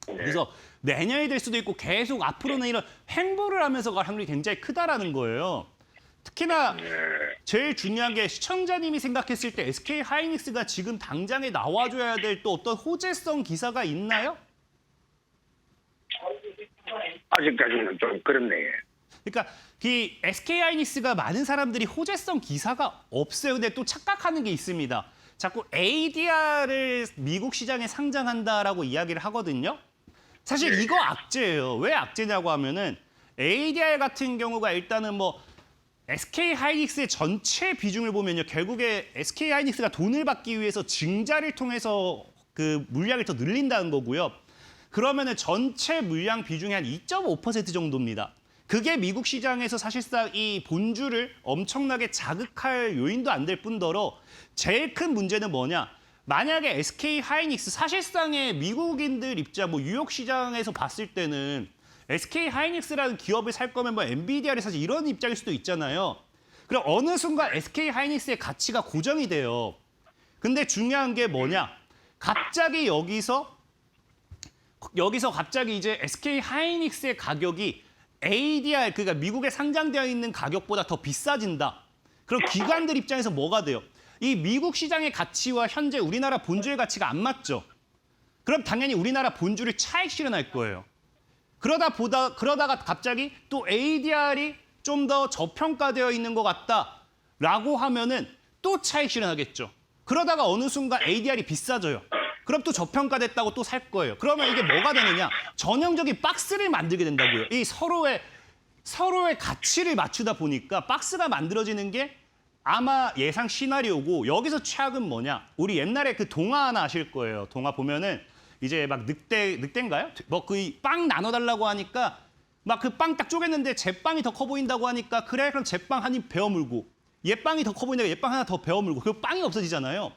그래서 내년이 될 수도 있고 계속 앞으로는 이런 횡보를 하면서 갈 확률이 굉장히 크다라는 거예요. 특히나 제일 중요한 게 시청자님이 생각했을 때 SK 하이닉스가 지금 당장에 나와줘야 될 또 어떤 호재성 기사가 있나요? 아직까지는 좀 그렇네. 그러니까 이 SK 하이닉스가 많은 사람들이 호재성 기사가 없어요. 근데 또 착각하는 게 있습니다. 자꾸 ADR을 미국 시장에 상장한다라고 이야기를 하거든요. 사실 이거 악재예요. 왜 악재냐고 하면은 ADR 같은 경우가 일단은 뭐 SK 하이닉스의 전체 비중을 보면요. 결국에 SK 하이닉스가 돈을 받기 위해서 증자를 통해서 그 물량을 더 늘린다는 거고요. 그러면은 전체 물량 비중의 한 2.5% 정도입니다. 그게 미국 시장에서 사실상 이 본주를 엄청나게 자극할 요인도 안 될 뿐더러 제일 큰 문제는 뭐냐? 만약에 SK 하이닉스 사실상의 미국인들 입장, 뭐 뉴욕 시장에서 봤을 때는 SK 하이닉스라는 기업을 살 거면 뭐 엔비디아를 사지 이런 입장일 수도 있잖아요. 그럼 어느 순간 SK 하이닉스의 가치가 고정이 돼요. 근데 중요한 게 뭐냐? 갑자기 여기서 갑자기 이제 SK 하이닉스의 가격이 ADR, 그러니까 미국에 상장되어 있는 가격보다 더 비싸진다. 그럼 기관들 입장에서 뭐가 돼요? 이 미국 시장의 가치와 현재 우리나라 본주의 가치가 안 맞죠. 그럼 당연히 우리나라 본주를 차익 실현할 거예요. 그러다가 갑자기 또 ADR이 좀 더 저평가되어 있는 것 같다라고 하면은 또 차익 실현하겠죠. 그러다가 어느 순간 ADR이 비싸져요. 그럼 또 저평가됐다고 또 살 거예요. 그러면 이게 뭐가 되느냐? 전형적인 박스를 만들게 된다고요. 이 서로의 가치를 맞추다 보니까 박스가 만들어지는 게 아마 예상 시나리오고 여기서 최악은 뭐냐? 우리 옛날에 그 동화 하나 아실 거예요. 동화 보면은 이제 막 늑대인가요? 뭐 그 빵 나눠달라고 하니까 막 그 빵 딱 쪼갰는데 제 빵이 더 커 보인다고 하니까 그래 그럼 제 빵 한 입 베어 물고 얘 빵이 더 커 보이니까 얘 빵 하나 더 베어 물고 그 빵이 없어지잖아요.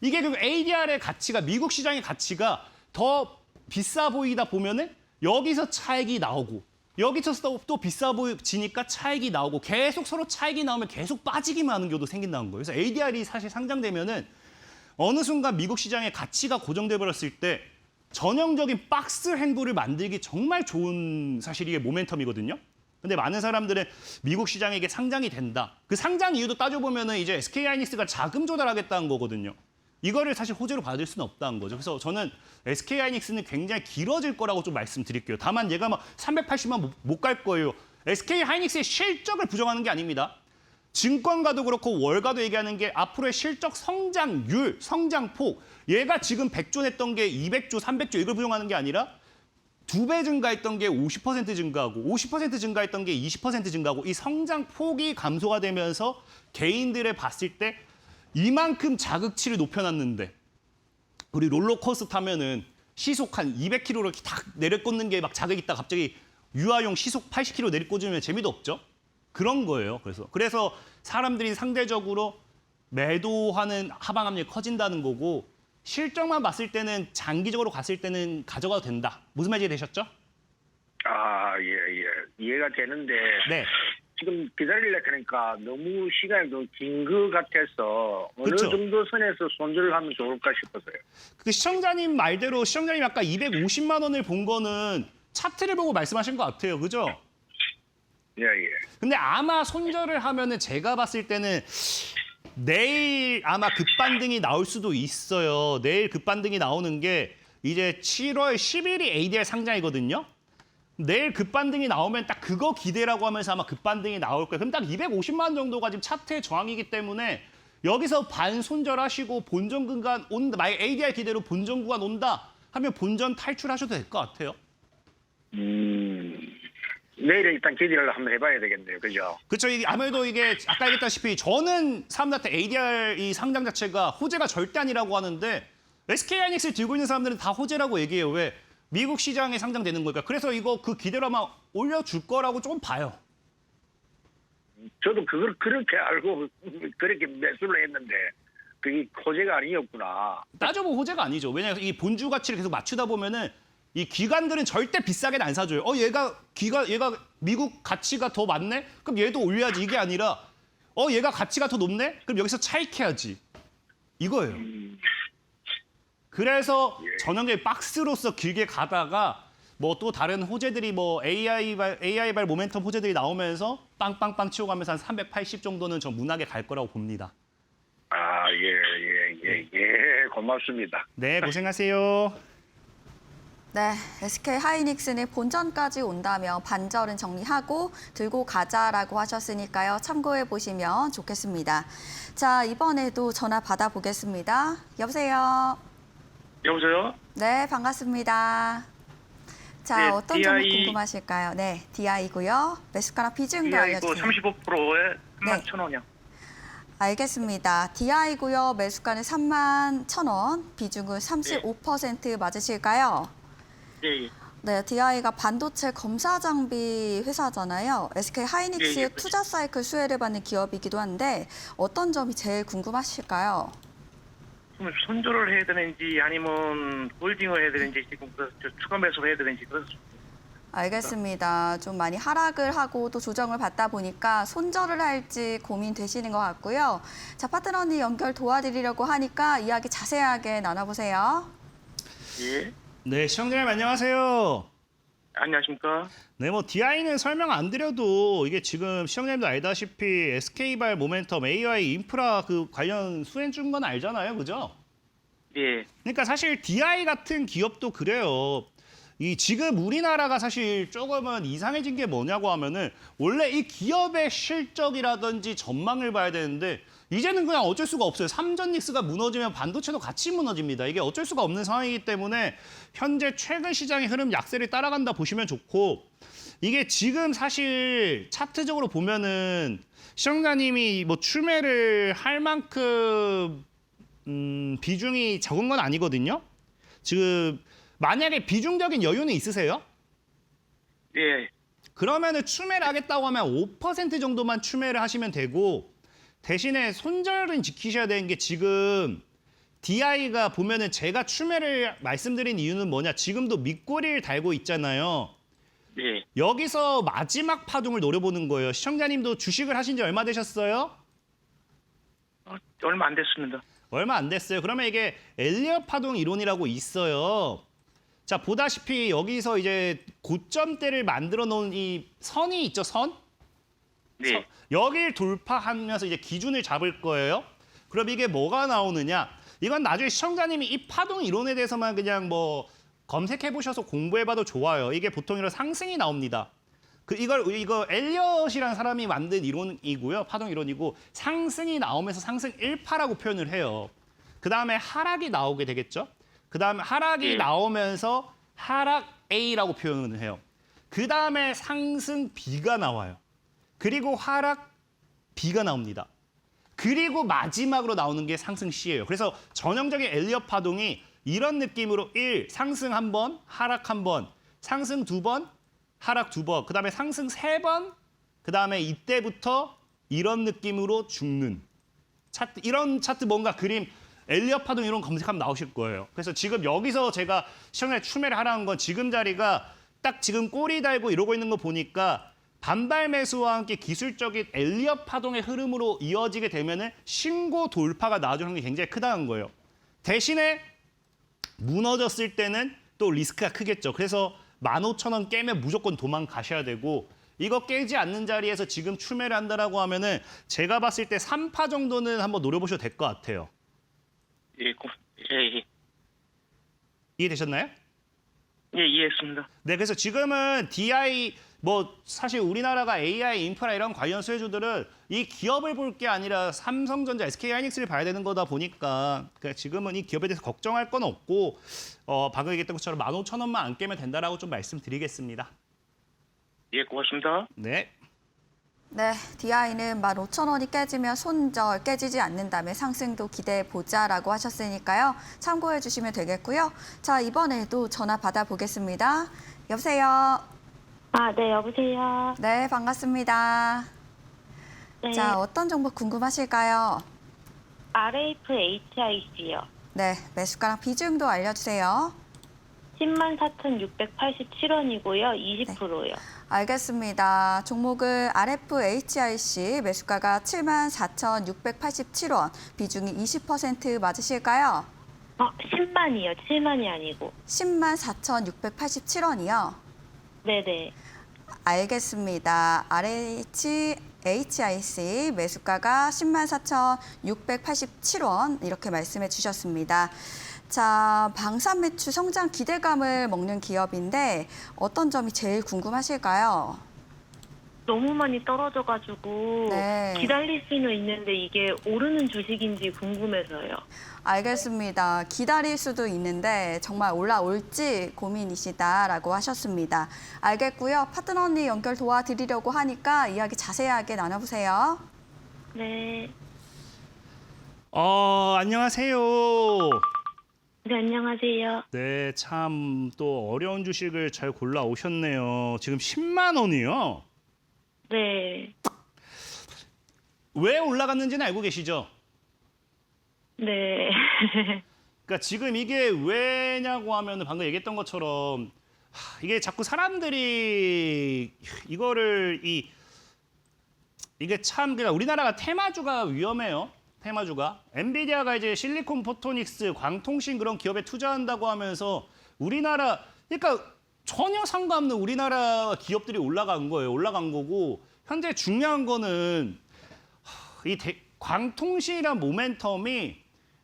이게 그 ADR의 가치가 미국 시장의 가치가 더 비싸 보이다 보면은 여기서 차익이 나오고 여기서 또 비싸 보이지니까 차익이 나오고 계속 서로 차익이 나오면 계속 빠지기만 하는 경우도 생긴다는 거예요. 그래서 ADR이 사실 상장되면은 어느 순간 미국 시장의 가치가 고정돼 버렸을 때 전형적인 박스 행보를 만들기 정말 좋은 사실 이게 모멘텀이거든요. 근데 많은 사람들은 미국 시장에 이게 상장이 된다. 그 상장 이유도 따져보면은 이제 SK 하이닉스가 자금 조달하겠다는 거거든요. 이거를 사실 호재로 받을 수는 없다는 거죠. 그래서 저는 SK 하이닉스는 굉장히 길어질 거라고 좀 말씀드릴게요. 다만 얘가 막 380만 못 갈 거예요. SK 하이닉스의 실적을 부정하는 게 아닙니다. 증권가도 그렇고 월가도 얘기하는 게 앞으로의 실적 성장률, 성장폭 얘가 지금 100조 냈던 게 200조, 300조 이걸 부정하는 게 아니라 2배 증가했던 게 50% 증가하고 50% 증가했던 게 20% 증가하고 이 성장폭이 감소가 되면서 개인들을 봤을 때 이만큼 자극치를 높여놨는데 우리 롤러코스터 타면은 시속 한 200km로 탁 내려꽂는 게 막 자극 있다 갑자기 유아용 시속 80km 내리꽂으면 재미도 없죠. 그런 거예요. 그래서 사람들이 상대적으로 매도하는 하방 압력이 커진다는 거고 실적만 봤을 때는 장기적으로 갔을 때는 가져가도 된다. 무슨 말인지 되셨죠? 아, 예. 이해가 되는데 네. 지금 기다리려 하니까 너무 시간이 너무 긴 것 같아서 어느 그쵸. 정도 선에서 손절을 하면 좋을까 싶어서요. 그 시청자님 말대로 시청자님 아까 250만 원을 본 거는 차트를 보고 말씀하신 것 같아요. 그죠? 예. 근데 아마 손절을 하면은 제가 봤을 때는 내일 아마 급반등이 나올 수도 있어요. 내일 급반등이 나오는 게 이제 7월 10일이 ADR 상장이거든요. 내일 급반등이 나오면 딱 그거 기대라고 하면서 아마 급반등이 나올 거예요. 그럼 딱 250만 원 정도가 지금 차트의 저항이기 때문에 여기서 반 손절하시고 본전 구간 온다. 만약 ADR 기대로 본전 구간 온다 하면 본전 탈출하셔도 될 것 같아요. 내일은 일단 기대를 한번 해봐야 되겠네요. 그죠? 그렇죠. 이게 아무래도 이게 아까 얘기했다시피 저는 사람들한테 ADR 이 상장 자체가 호재가 절대 아니라고 하는데 SK하이닉스를 들고 있는 사람들은 다 호재라고 얘기해요. 왜? 미국 시장에 상장되는 거니까. 그래서 이거 그 기대로 아마 올려줄 거라고 조금 봐요. 저도 그걸 그렇게 알고 그렇게 매수를 했는데 그게 호재가 아니었구나. 따져보면 호재가 아니죠. 왜냐하면 이 본주 가치를 계속 맞추다 보면은 이 기관들은 절대 비싸게는 안 사줘요. 얘가 미국 가치가 더 많네? 그럼 얘도 올려야지. 이게 아니라 얘가 가치가 더 높네? 그럼 여기서 차익해야지. 이거예요. 그래서 전형적인 박스로서 길게 가다가 뭐 또 다른 호재들이 뭐 AI발 모멘텀 호재들이 나오면서 빵빵빵 치고 가면서 한 380 정도는 저 무난하게 갈 거라고 봅니다. 아, 고맙습니다. 네, 고생하세요. 네, SK하이닉스는 본전까지 온다면 반절은 정리하고 들고 가자라고 하셨으니까요. 참고해 보시면 좋겠습니다. 자, 이번에도 전화 받아보겠습니다. 여보세요? 여보세요? 네, 반갑습니다. 자, 네, 어떤 점이 DI 궁금하실까요? 네, DI고요. 매수가랑 비중도 DI고 알려주세요. 35%에 네. 31,000원이요. 알겠습니다. DI고요. 매수가는 31,000원, 비중은 35% 맞으실까요? 예. 네, DI가 반도체 검사 장비 회사잖아요. SK하이닉스의 예, 그렇죠. 투자 사이클 수혜를 받는 기업이기도 한데 어떤 점이 제일 궁금하실까요? 그럼 손절을 해야 되는지 아니면 홀딩을 해야 되는지 지금 추가 매수를 해야 되는지 그래서 알겠습니다. 좀 많이 하락을 하고 또 조정을 받다 보니까 손절을 할지 고민되시는 것 같고요. 자, 파트너님 연결 도와드리려고 하니까 이야기 자세하게 나눠보세요. 예. 네, 시청자님 안녕하세요. 안녕하십니까? 네, 뭐 DI는 설명 안 드려도 이게 지금 시청자님도 알다시피 SK발 모멘텀 AI 인프라 그 관련 수행 준 건 알잖아요, 그죠? 예. 그러니까 사실 DI 같은 기업도 그래요. 이 지금 우리나라가 사실 조금은 이상해진 게 뭐냐고 하면은 원래 이 기업의 실적이라든지 전망을 봐야 되는데 이제는 그냥 어쩔 수가 없어요. 삼전닉스가 무너지면 반도체도 같이 무너집니다. 이게 어쩔 수가 없는 상황이기 때문에 현재 최근 시장의 흐름 약세를 따라간다 보시면 좋고 이게 지금 사실 차트적으로 보면은 시청자님이 뭐 추매를 할 만큼 비중이 적은 건 아니거든요. 지금 만약에 비중적인 여유는 있으세요? 예. 그러면은 추매를 하겠다고 하면 5% 정도만 추매를 하시면 되고 대신에 손절은 지키셔야 되는 게 지금 DI가 보면은 제가 추매를 말씀드린 이유는 뭐냐? 지금도 밑꼬리를 달고 있잖아요. 예. 여기서 마지막 파동을 노려보는 거예요. 시청자님도 주식을 하신 지 얼마 되셨어요? 얼마 안 됐습니다. 얼마 안 됐어요. 그러면 이게 엘리엇 파동 이론이라고 있어요. 자, 보다시피 여기서 이제 고점대를 만들어 놓은 이 선이 있죠, 선? 네. 여기를 돌파하면서 이제 기준을 잡을 거예요. 그럼 이게 뭐가 나오느냐? 이건 나중에 시청자님이 이 파동 이론에 대해서만 그냥 뭐 검색해 보셔서 공부해 봐도 좋아요. 이게 보통 이런 상승이 나옵니다. 이거 엘리엇이라는 사람이 만든 이론이고요. 파동 이론이고 상승이 나오면서 상승 1파라고 표현을 해요. 그다음에 하락이 나오게 되겠죠? 그다음에 하락이 나오면서 하락 A라고 표현을 해요. 그다음에 상승 B가 나와요. 그리고 하락 B가 나옵니다. 그리고 마지막으로 나오는 게 상승 C예요. 그래서 전형적인 엘리엇 파동이 이런 느낌으로 1, 상승 1번, 하락 1번, 상승 2번, 하락 2번, 그다음에 상승 3번, 그다음에 이때부터 이런 느낌으로 죽는 차트, 이런 차트 뭔가 그림 엘리엇 파동 이런 거 검색하면 나오실 거예요. 그래서 지금 여기서 제가 시청자에 추매를 하라는 건 지금 자리가 딱 지금 꼬리 달고 이러고 있는 거 보니까 반발 매수와 함께 기술적인 엘리엇 파동의 흐름으로 이어지게 되면은 신고 돌파가 나와주는 확률이 굉장히 크다는 거예요. 대신에 무너졌을 때는 또 리스크가 크겠죠. 그래서 15,000원 깨면 무조건 도망가셔야 되고 이거 깨지 않는 자리에서 지금 추매를 한다라고 하면은 제가 봤을 때 3파 정도는 한번 노려보셔도 될 것 같아요. 예. 이해되셨나요? 예, 이해했습니다. 네, 그래서 지금은 DI 뭐 사실 우리나라가 AI 인프라 이런 관련 수혜주들은 이 기업을 볼 게 아니라 삼성전자, SK하이닉스를 봐야 되는 거다 보니까 지금은 이 기업에 대해서 걱정할 건 없고 방금 얘기했던 것처럼 15,000원만 안 깨면 된다라고 좀 말씀드리겠습니다. 예, 고맙습니다. 네. 네, DI는 15,000원이 깨지면 손절, 깨지지 않는다면 상승도 기대해보자라고 하셨으니까요. 참고해 주시면 되겠고요. 자, 이번에도 전화 받아보겠습니다. 여보세요? 네, 여보세요. 네, 반갑습니다. 네, 자, 어떤 정보 궁금하실까요? RFHIC요. 네, 매수가랑 비중도 알려주세요. 104,687원이고요. 20%요. 알겠습니다. 종목은 RFHIC 매수가가 74,687원, 비중이 20% 맞으실까요? 10만이요. 7만이 아니고. 104,687원이요. 네네. 알겠습니다. RHIC 매수가가 104,687원 이렇게 말씀해 주셨습니다. 자, 방산 매출 성장 기대감을 먹는 기업인데 어떤 점이 제일 궁금하실까요? 너무 많이 떨어져가지고 네. 기다릴 수는 있는데 이게 오르는 주식인지 궁금해서요. 알겠습니다. 기다릴 수도 있는데 정말 올라올지 고민이시다라고 하셨습니다. 알겠고요. 파트너 언니 연결 도와드리려고 하니까 이야기 자세하게 나눠보세요. 네. 안녕하세요. 네, 안녕하세요. 네, 참 또 어려운 주식을 잘 골라 오셨네요. 지금 10만 원이요. 네. 왜 올라갔는지는 알고 계시죠? 네. 그러니까 지금 이게 왜냐고 하면 방금 얘기했던 것처럼 이게 자꾸 사람들이 이거를 이게 참 그냥 우리나라가 테마주가 위험해요. 테마주가. 엔비디아가 이제 실리콘 포토닉스, 광통신 그런 기업에 투자한다고 하면서 우리나라 그러니까 전혀 상관없는 우리나라 기업들이 올라간 거예요. 올라간 거고 현재 중요한 거는 이 광통신이란 모멘텀이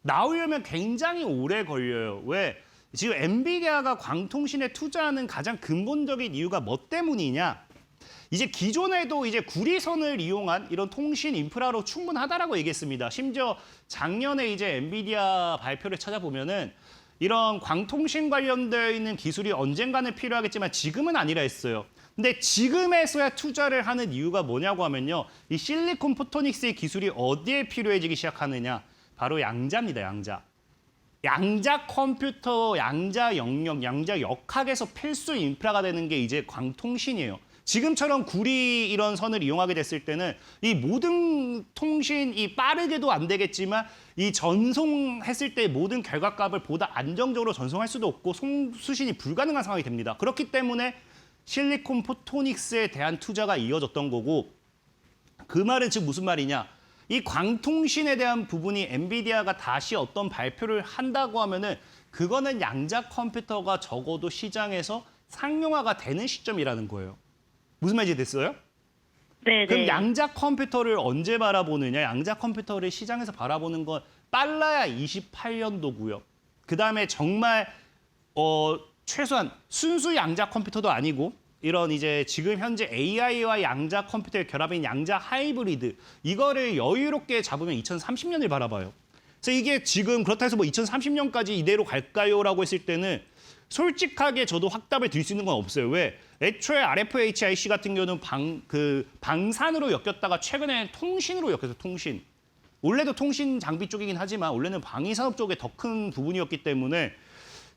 나오려면 굉장히 오래 걸려요. 왜? 지금 엔비디아가 광통신에 투자하는 가장 근본적인 이유가 뭐 때문이냐? 이제 기존에도 이제 구리선을 이용한 이런 통신 인프라로 충분하다라고 얘기했습니다. 심지어 작년에 이제 엔비디아 발표를 찾아보면은 이런 광통신 관련되어 있는 기술이 언젠가는 필요하겠지만 지금은 아니라 했어요. 근데 지금에서야 투자를 하는 이유가 뭐냐고 하면요. 이 실리콘 포토닉스의 기술이 어디에 필요해지기 시작하느냐. 바로 양자입니다. 양자. 양자 컴퓨터, 양자 영역, 양자 역학에서 필수 인프라가 되는 게 이제 광통신이에요. 지금처럼 구리 이런 선을 이용하게 됐을 때는 이 모든 통신이 빠르게도 안 되겠지만 이 전송했을 때 모든 결과값을 보다 안정적으로 전송할 수도 없고 수신이 불가능한 상황이 됩니다. 그렇기 때문에 실리콘 포토닉스에 대한 투자가 이어졌던 거고 그 말은 즉 무슨 말이냐. 이 광통신에 대한 부분이 엔비디아가 다시 어떤 발표를 한다고 하면은 그거는 양자 컴퓨터가 적어도 시장에서 상용화가 되는 시점이라는 거예요. 무슨 말인지 됐어요? 네. 그럼 양자 컴퓨터를 언제 바라보느냐? 양자 컴퓨터를 시장에서 바라보는 건 빨라야 28년도고요. 그다음에 정말 최소한 순수 양자 컴퓨터도 아니고 이런 이제 지금 현재 AI와 양자 컴퓨터의 결합인 양자 하이브리드 이거를 여유롭게 잡으면 2030년을 바라봐요. 그래서 이게 지금 그렇다 해서 뭐 2030년까지 이대로 갈까요?라고 했을 때는 솔직하게 저도 확답을 드릴 수 있는 건 없어요. 왜? 애초에 RFHIC 같은 경우는 방산으로 엮였다가 최근에 통신으로 엮여서 통신. 원래도 통신 장비 쪽이긴 하지만 원래는 방위산업 쪽에 더 큰 부분이었기 때문에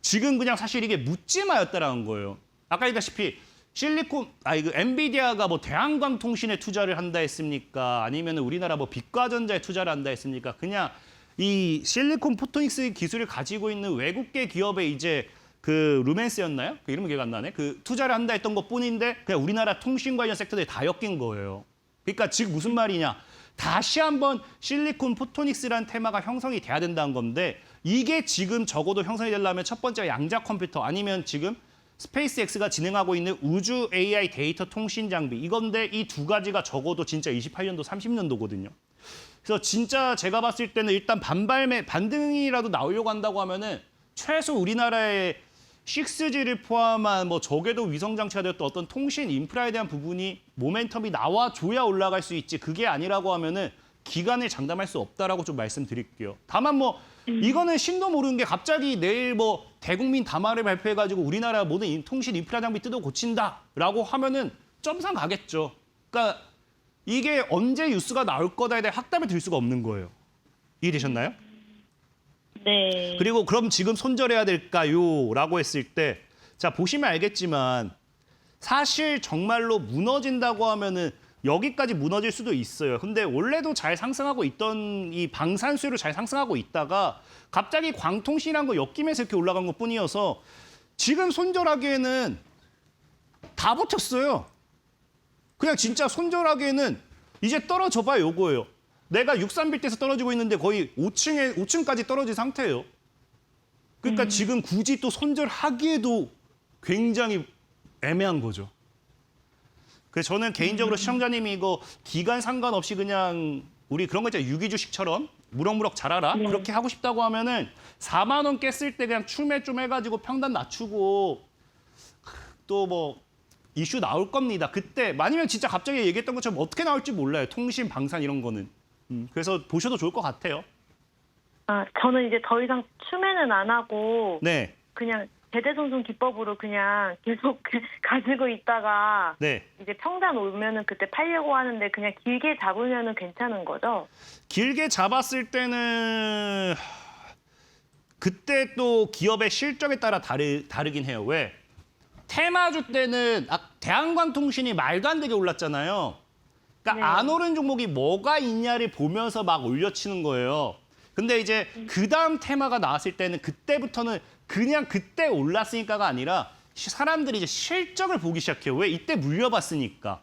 지금 그냥 사실 이게 묻지마였다라는 거예요. 아까 얘기했다시피 이거 엔비디아가 뭐 대한광 통신에 투자를 한다 했습니까? 아니면 우리나라 뭐 빛과전자에 투자를 한다 했습니까? 그냥 이 실리콘 포토닉스 기술을 가지고 있는 외국계 기업에 이제 그 루멘스였나요? 그 이름 기억 안 나네. 그 투자를 한다 했던 것뿐인데 그냥 우리나라 통신 관련 섹터들이 다 엮인 거예요. 그러니까 즉 무슨 말이냐? 다시 한번 실리콘 포토닉스라는 테마가 형성이 돼야 된다는 건데 이게 지금 적어도 형성이 되려면 첫 번째 양자 컴퓨터 아니면 지금 스페이스X가 진행하고 있는 우주 AI 데이터 통신 장비 이건데 이 두 가지가 적어도 진짜 28년도, 30년도거든요. 그래서 진짜 제가 봤을 때는 일단 반등이라도 나오려고 한다고 하면은 최소 우리나라의 6G를 포함한 뭐 저궤도 위성 장치가 되었던 어떤 통신 인프라에 대한 부분이 모멘텀이 나와줘야 올라갈 수 있지. 그게 아니라고 하면은 기간을 장담할 수 없다라고 좀 말씀드릴게요. 다만 뭐 이거는 신도 모르는 게 갑자기 내일 뭐 대국민 담화를 발표해가지고 우리나라 모든 통신 인프라 장비 뜯어 고친다라고 하면은 점상 가겠죠. 그러니까 이게 언제 뉴스가 나올 거다에 대해 확답을 드릴 수가 없는 거예요. 이해되셨나요? 네. 그리고 그럼 지금 손절해야 될까요? 라고 했을 때 자 보시면 알겠지만 사실 정말로 무너진다고 하면은 여기까지 무너질 수도 있어요. 근데 원래도 잘 상승하고 있던 이 방산수로 잘 상승하고 있다가 갑자기 광통신이란 거 엮이면서 이렇게 올라간 것뿐이어서 지금 손절하기에는 다 버텼어요. 그냥 진짜 손절하기에는 이제 떨어져 봐야 요거예요. 내가 63빌대에서 떨어지고 있는데 거의 5층까지 떨어진 상태예요. 그러니까 지금 굳이 또 손절하기에도 굉장히 애매한 거죠. 그래서 저는 개인적으로 시청자님이 이거 기간 상관없이 그냥 우리 그런 거 있잖아요. 유기주식처럼 무럭무럭 자라라. 그렇게 하고 싶다고 하면은 4만 원 깼을 때 그냥 출매 좀 해가지고 평단 낮추고 또 뭐 이슈 나올 겁니다. 그때 아니면 진짜 갑자기 얘기했던 것처럼 어떻게 나올지 몰라요. 통신, 방산 이런 거는. 그래서 보셔도 좋을 것 같아요. 아, 저는 이제 더 이상 추매는 안 하고 네. 그냥 대대손손 기법으로 그냥 계속 가지고 있다가 네. 이제 평단 오면은 그때 팔려고 하는데 그냥 길게 잡으면은 괜찮은 거죠? 길게 잡았을 때는 그때 또 기업의 실적에 따라 다르긴 해요. 왜? 테마주 때는 대한광통신이 말도 안 되게 올랐잖아요. 그러니까 네. 안 오른 종목이 뭐가 있냐를 보면서 막 올려치는 거예요. 근데 이제 그 다음 테마가 나왔을 때는 그때부터는 그냥 그때 올랐으니까가 아니라 사람들이 이제 실적을 보기 시작해요. 왜? 이때 물려봤으니까.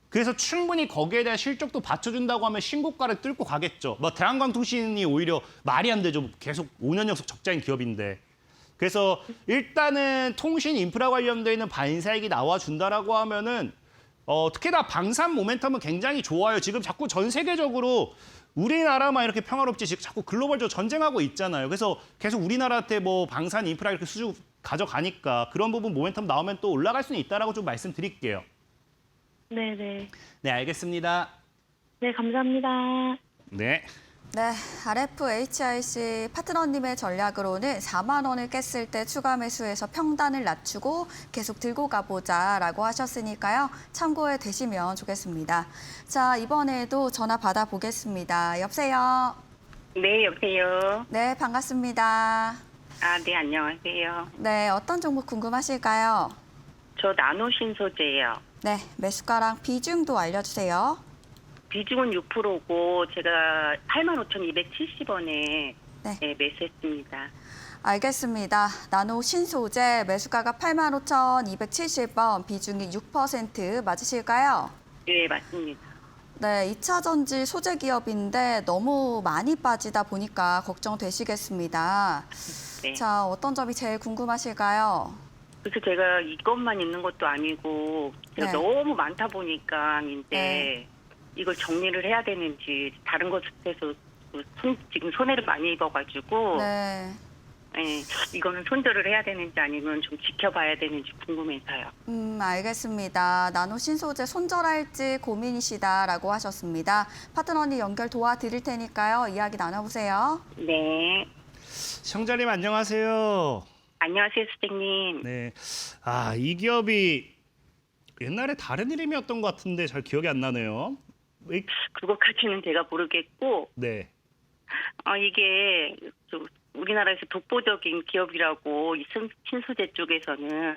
그래서 충분히 거기에 대한 실적도 받쳐준다고 하면 신고가를 뚫고 가겠죠. 뭐 대한광통신이 오히려 말이 안 되죠. 계속 5년 연속 적자인 기업인데. 그래서 일단은 통신 인프라 관련돼 있는 반사익이 나와준다라고 하면은 특히나 방산 모멘텀은 굉장히 좋아요. 지금 자꾸 전 세계적으로 우리나라만 이렇게 평화롭지 지금 자꾸 글로벌적으로 전쟁하고 있잖아요. 그래서 계속 우리나라한테 뭐 방산 인프라 이렇게 수주 가져가니까 그런 부분 모멘텀 나오면 또 올라갈 수는 있다라고 좀 말씀드릴게요. 네네. 네, 알겠습니다. 네, 감사합니다. 네. 네, RFHIC 파트너님의 전략으로는 4만 원을 깼을 때 추가 매수해서 평단을 낮추고 계속 들고 가보자라고 하셨으니까요. 참고해 되시면 좋겠습니다. 자, 이번에도 전화 받아보겠습니다. 여보세요? 네, 여보세요. 네, 반갑습니다. 아, 네, 안녕하세요. 네, 어떤 종목 궁금하실까요? 저 나노신소재예요. 네, 매수가랑 비중도 알려주세요. 비중은 6%고 제가 85,270원에 네. 매수했습니다. 알겠습니다. 나노 신소재 매수가가 85,270원, 비중이 6% 맞으실까요? 네, 맞습니다. 네, 2차 전지 소재 기업인데 너무 많이 빠지다 보니까 걱정되시겠습니다. 네. 자, 어떤 점이 제일 궁금하실까요? 그래서 제가 이것만 있는 것도 아니고 제가 네. 너무 많다 보니까 이제 네. 이걸 정리를 해야 되는지 다른 것에서 지금 손해를 많이 입어가지고 네. 예, 이거는 손절을 해야 되는지 아니면 좀 지켜봐야 되는지 궁금해서요. 알겠습니다. 나노 신소재 손절할지 고민이시다라고 하셨습니다. 파트너님 연결 도와드릴 테니까요. 이야기 나눠보세요. 네. 시청자님 안녕하세요. 안녕하세요, 수장님. 네. 아, 이 기업이 옛날에 다른 이름이었던 것 같은데 잘 기억이 안 나네요. 그것까지는 제가 모르겠고 네. 이게 좀 우리나라에서 독보적인 기업이라고 이 신소재 쪽에서는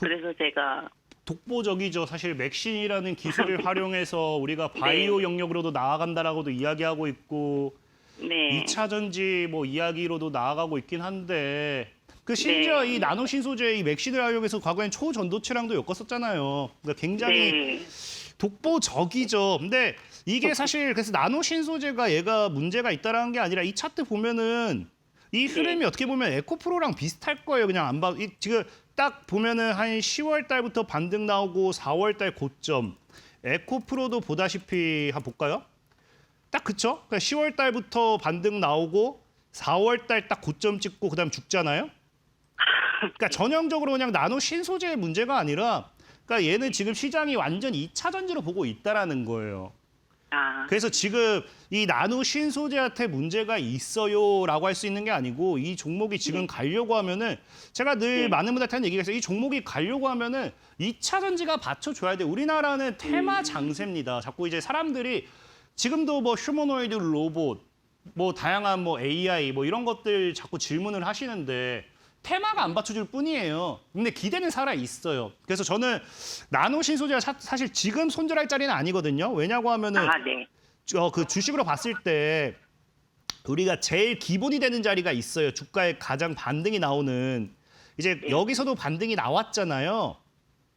그래서 제가 독보적이죠. 사실 맥신이라는 기술을 활용해서 우리가 바이오 영역으로도 나아간다라고도 이야기하고 있고 네. 2차 전지 뭐 이야기로도 나아가고 있긴 한데 그 심지어 네. 이 나노 신소재 이 맥신을 활용해서 과거엔 초전도체랑도 엮었었잖아요. 그러니까 굉장히 네. 독보적이죠. 근데 이게 사실 그래서 나노 신소재가 얘가 문제가 있다라는 게 아니라 이 차트 보면은 이 흐름이 어떻게 보면 에코프로랑 비슷할 거예요. 그냥 안 봐. 지금 딱 보면은 한 10월 달부터 반등 나오고 4월 달 고점. 에코프로도 보다시피 한번 볼까요? 딱 그쵸? 그러니까 10월 달부터 반등 나오고 4월 달 딱 고점 찍고 그다음 죽잖아요. 그러니까 전형적으로 그냥 나노 신소재의 문제가 아니라 그러니까 얘는 지금 시장이 완전 2차 전지로 보고 있다라는 거예요. 아, 그래서 지금 이 나노 신소재한테 문제가 있어요라고 할 수 있는 게 아니고 이 종목이 지금 가려고 하면은 제가 늘 많은 분들한테 하는 얘기가 있어요. 이 종목이 가려고 하면은 2차 전지가 받쳐줘야 돼. 우리나라는 테마 장세입니다. 자꾸 이제 사람들이 지금도 뭐 휴머노이드 로봇, 뭐 다양한 뭐 AI 뭐 이런 것들 자꾸 질문을 하시는데 테마가 안 받쳐줄 뿐이에요. 근데 기대는 살아 있어요. 그래서 저는 나노 신소재가 사실 지금 손절할 자리는 아니거든요. 왜냐고 하면은 네. 그 주식으로 봤을 때 우리가 제일 기본이 되는 자리가 있어요. 주가에 가장 반등이 나오는 이제 여기서도 반등이 나왔잖아요.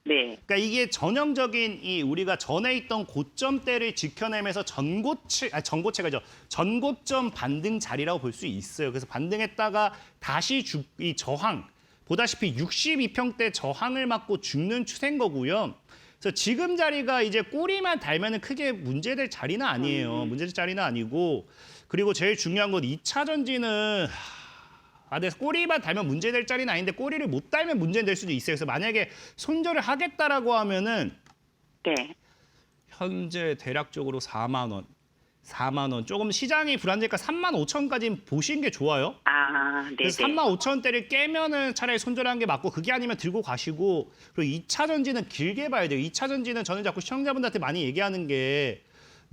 네. 그러니까 이게 전형적인 이 우리가 전에 있던 고점대를 지켜내면서 전고체가죠. 전고점 반등 자리라고 볼 수 있어요. 그래서 반등했다가 다시 이 저항 보다시피 62평대 저항을 맞고 죽는 추세인 거고요. 그래서 지금 자리가 이제 꼬리만 달면은 크게 문제될 자리는 아니에요. 문제될 자리는 아니고 그리고 제일 중요한 건 2차 전지는 근데 꼬리만 달면 문제될 자리는 아닌데 꼬리를 못 달면 문제될 수도 있어요. 그래서 만약에 손절을 하겠다라고 하면은 네. 현재 대략적으로 4만 원, 4만 원. 조금 시장이 불안되니까 3만 5천까지 보시는 게 좋아요. 아, 네. 그래서 3만 5천 원대를 깨면은 차라리 손절하는 게 맞고 그게 아니면 들고 가시고 그리고 2차 전지는 길게 봐야 돼요. 2차 전지는 저는 자꾸 시청자분들한테 많이 얘기하는 게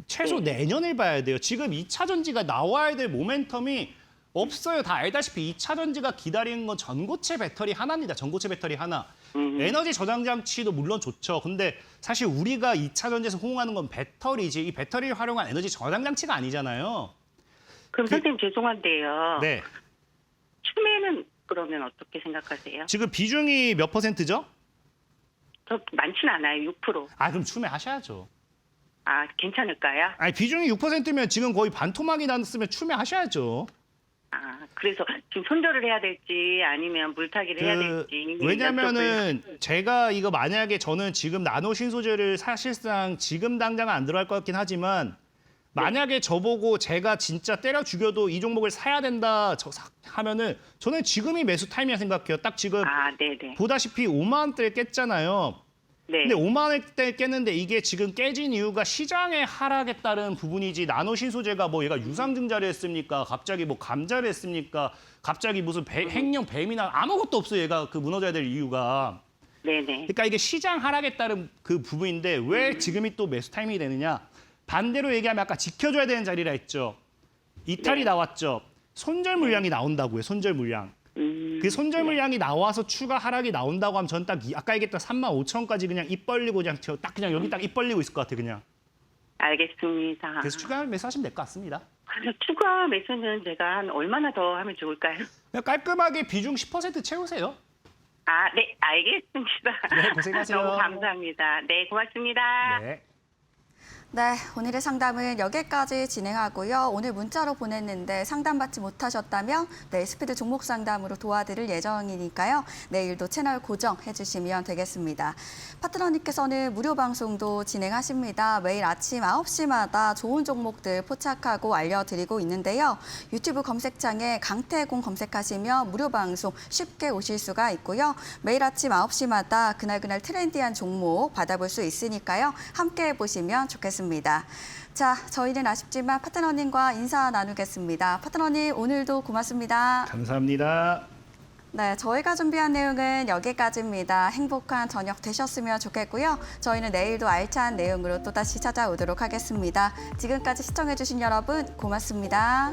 최소 내년을 봐야 돼요. 지금 2차 전지가 나와야 될 모멘텀이 없어요. 다 알다시피 2차 전지가 기다리는 건 전고체 배터리 하나입니다. 전고체 배터리 하나. 에너지 저장 장치도 물론 좋죠. 근데 사실 우리가 2차 전지에서 호응하는 건 배터리지. 이 배터리를 활용한 에너지 저장 장치가 아니잖아요. 그럼 선생님 죄송한데요. 네. 추매는 그러면 어떻게 생각하세요? 지금 비중이 몇 %죠? 저 많진 않아요. 6%. 그럼 추매 하셔야죠. 아, 괜찮을까요? 비중이 6%면 지금 거의 반토막이 났으면 추매 하셔야죠. 아, 그래서 지금 손절을 해야 될지 아니면 물타기를 해야 될지. 왜냐면은 제가 이거 만약에 저는 지금 나노 신소재를 사실상 지금 당장은 안 들어갈 것 같긴 하지만 만약에 저보고 제가 진짜 때려 죽여도 이 종목을 사야 된다 하면은 저는 지금이 매수 타임이라 생각해요. 딱 지금 아, 네네. 보다시피 5만 원대를 깼잖아요. 네. 근데 5만 원대 깼는데 이게 지금 깨진 이유가 시장의 하락에 따른 부분이지 나노 신소재가 뭐 얘가 유상증자를 했습니까? 갑자기 뭐 감자를 했습니까? 갑자기 무슨 횡령 뱀이나 아무것도 없어요. 얘가 그 무너져야 될 이유가. 네네. 그러니까 이게 시장 하락에 따른 그 부분인데 왜 지금이 또 매수 타이밍이 되느냐? 반대로 얘기하면 아까 지켜줘야 되는 자리라 했죠. 이탈이 나왔죠. 손절 물량이 나온다고요. 손절 물량. 그 손절 물량이 나와서 추가 하락이 나온다고 하면 전 딱 아까 얘기했던 3만 5천까지 그냥 입 벌리고 그냥 딱 그냥 여기 딱 입 벌리고 있을 것 같아요. 그냥. 알겠습니다. 그래서 추가 매수하시면 될 것 같습니다. 추가 매수는 제가 한 얼마나 더 하면 좋을까요? 그냥 깔끔하게 비중 10% 채우세요. 아, 네, 알겠습니다. 네, 고생하세요. 너무 감사합니다. 네, 고맙습니다. 네. 네, 오늘의 상담은 여기까지 진행하고요. 오늘 문자로 보냈는데 상담받지 못하셨다면 내일 스피드 종목 상담으로 도와드릴 예정이니까요. 내일도 채널 고정해 주시면 되겠습니다. 파트너님께서는 무료 방송도 진행하십니다. 매일 아침 9시마다 좋은 종목들 포착하고 알려드리고 있는데요. 유튜브 검색창에 강태공 검색하시면 무료 방송 쉽게 오실 수가 있고요. 매일 아침 9시마다 그날 트렌디한 종목 받아볼 수 있으니까요. 함께 해보시면 좋겠습니다. 자, 저희는 아쉽지만 파트너님과 인사 나누겠습니다. 파트너님, 오늘도 고맙습니다. 감사합니다. 네, 저희가 준비한 내용은 여기까지입니다. 행복한 저녁 되셨으면 좋겠고요. 저희는 내일도 알찬 내용으로 또다시 찾아오도록 하겠습니다. 지금까지 시청해주신 여러분 고맙습니다.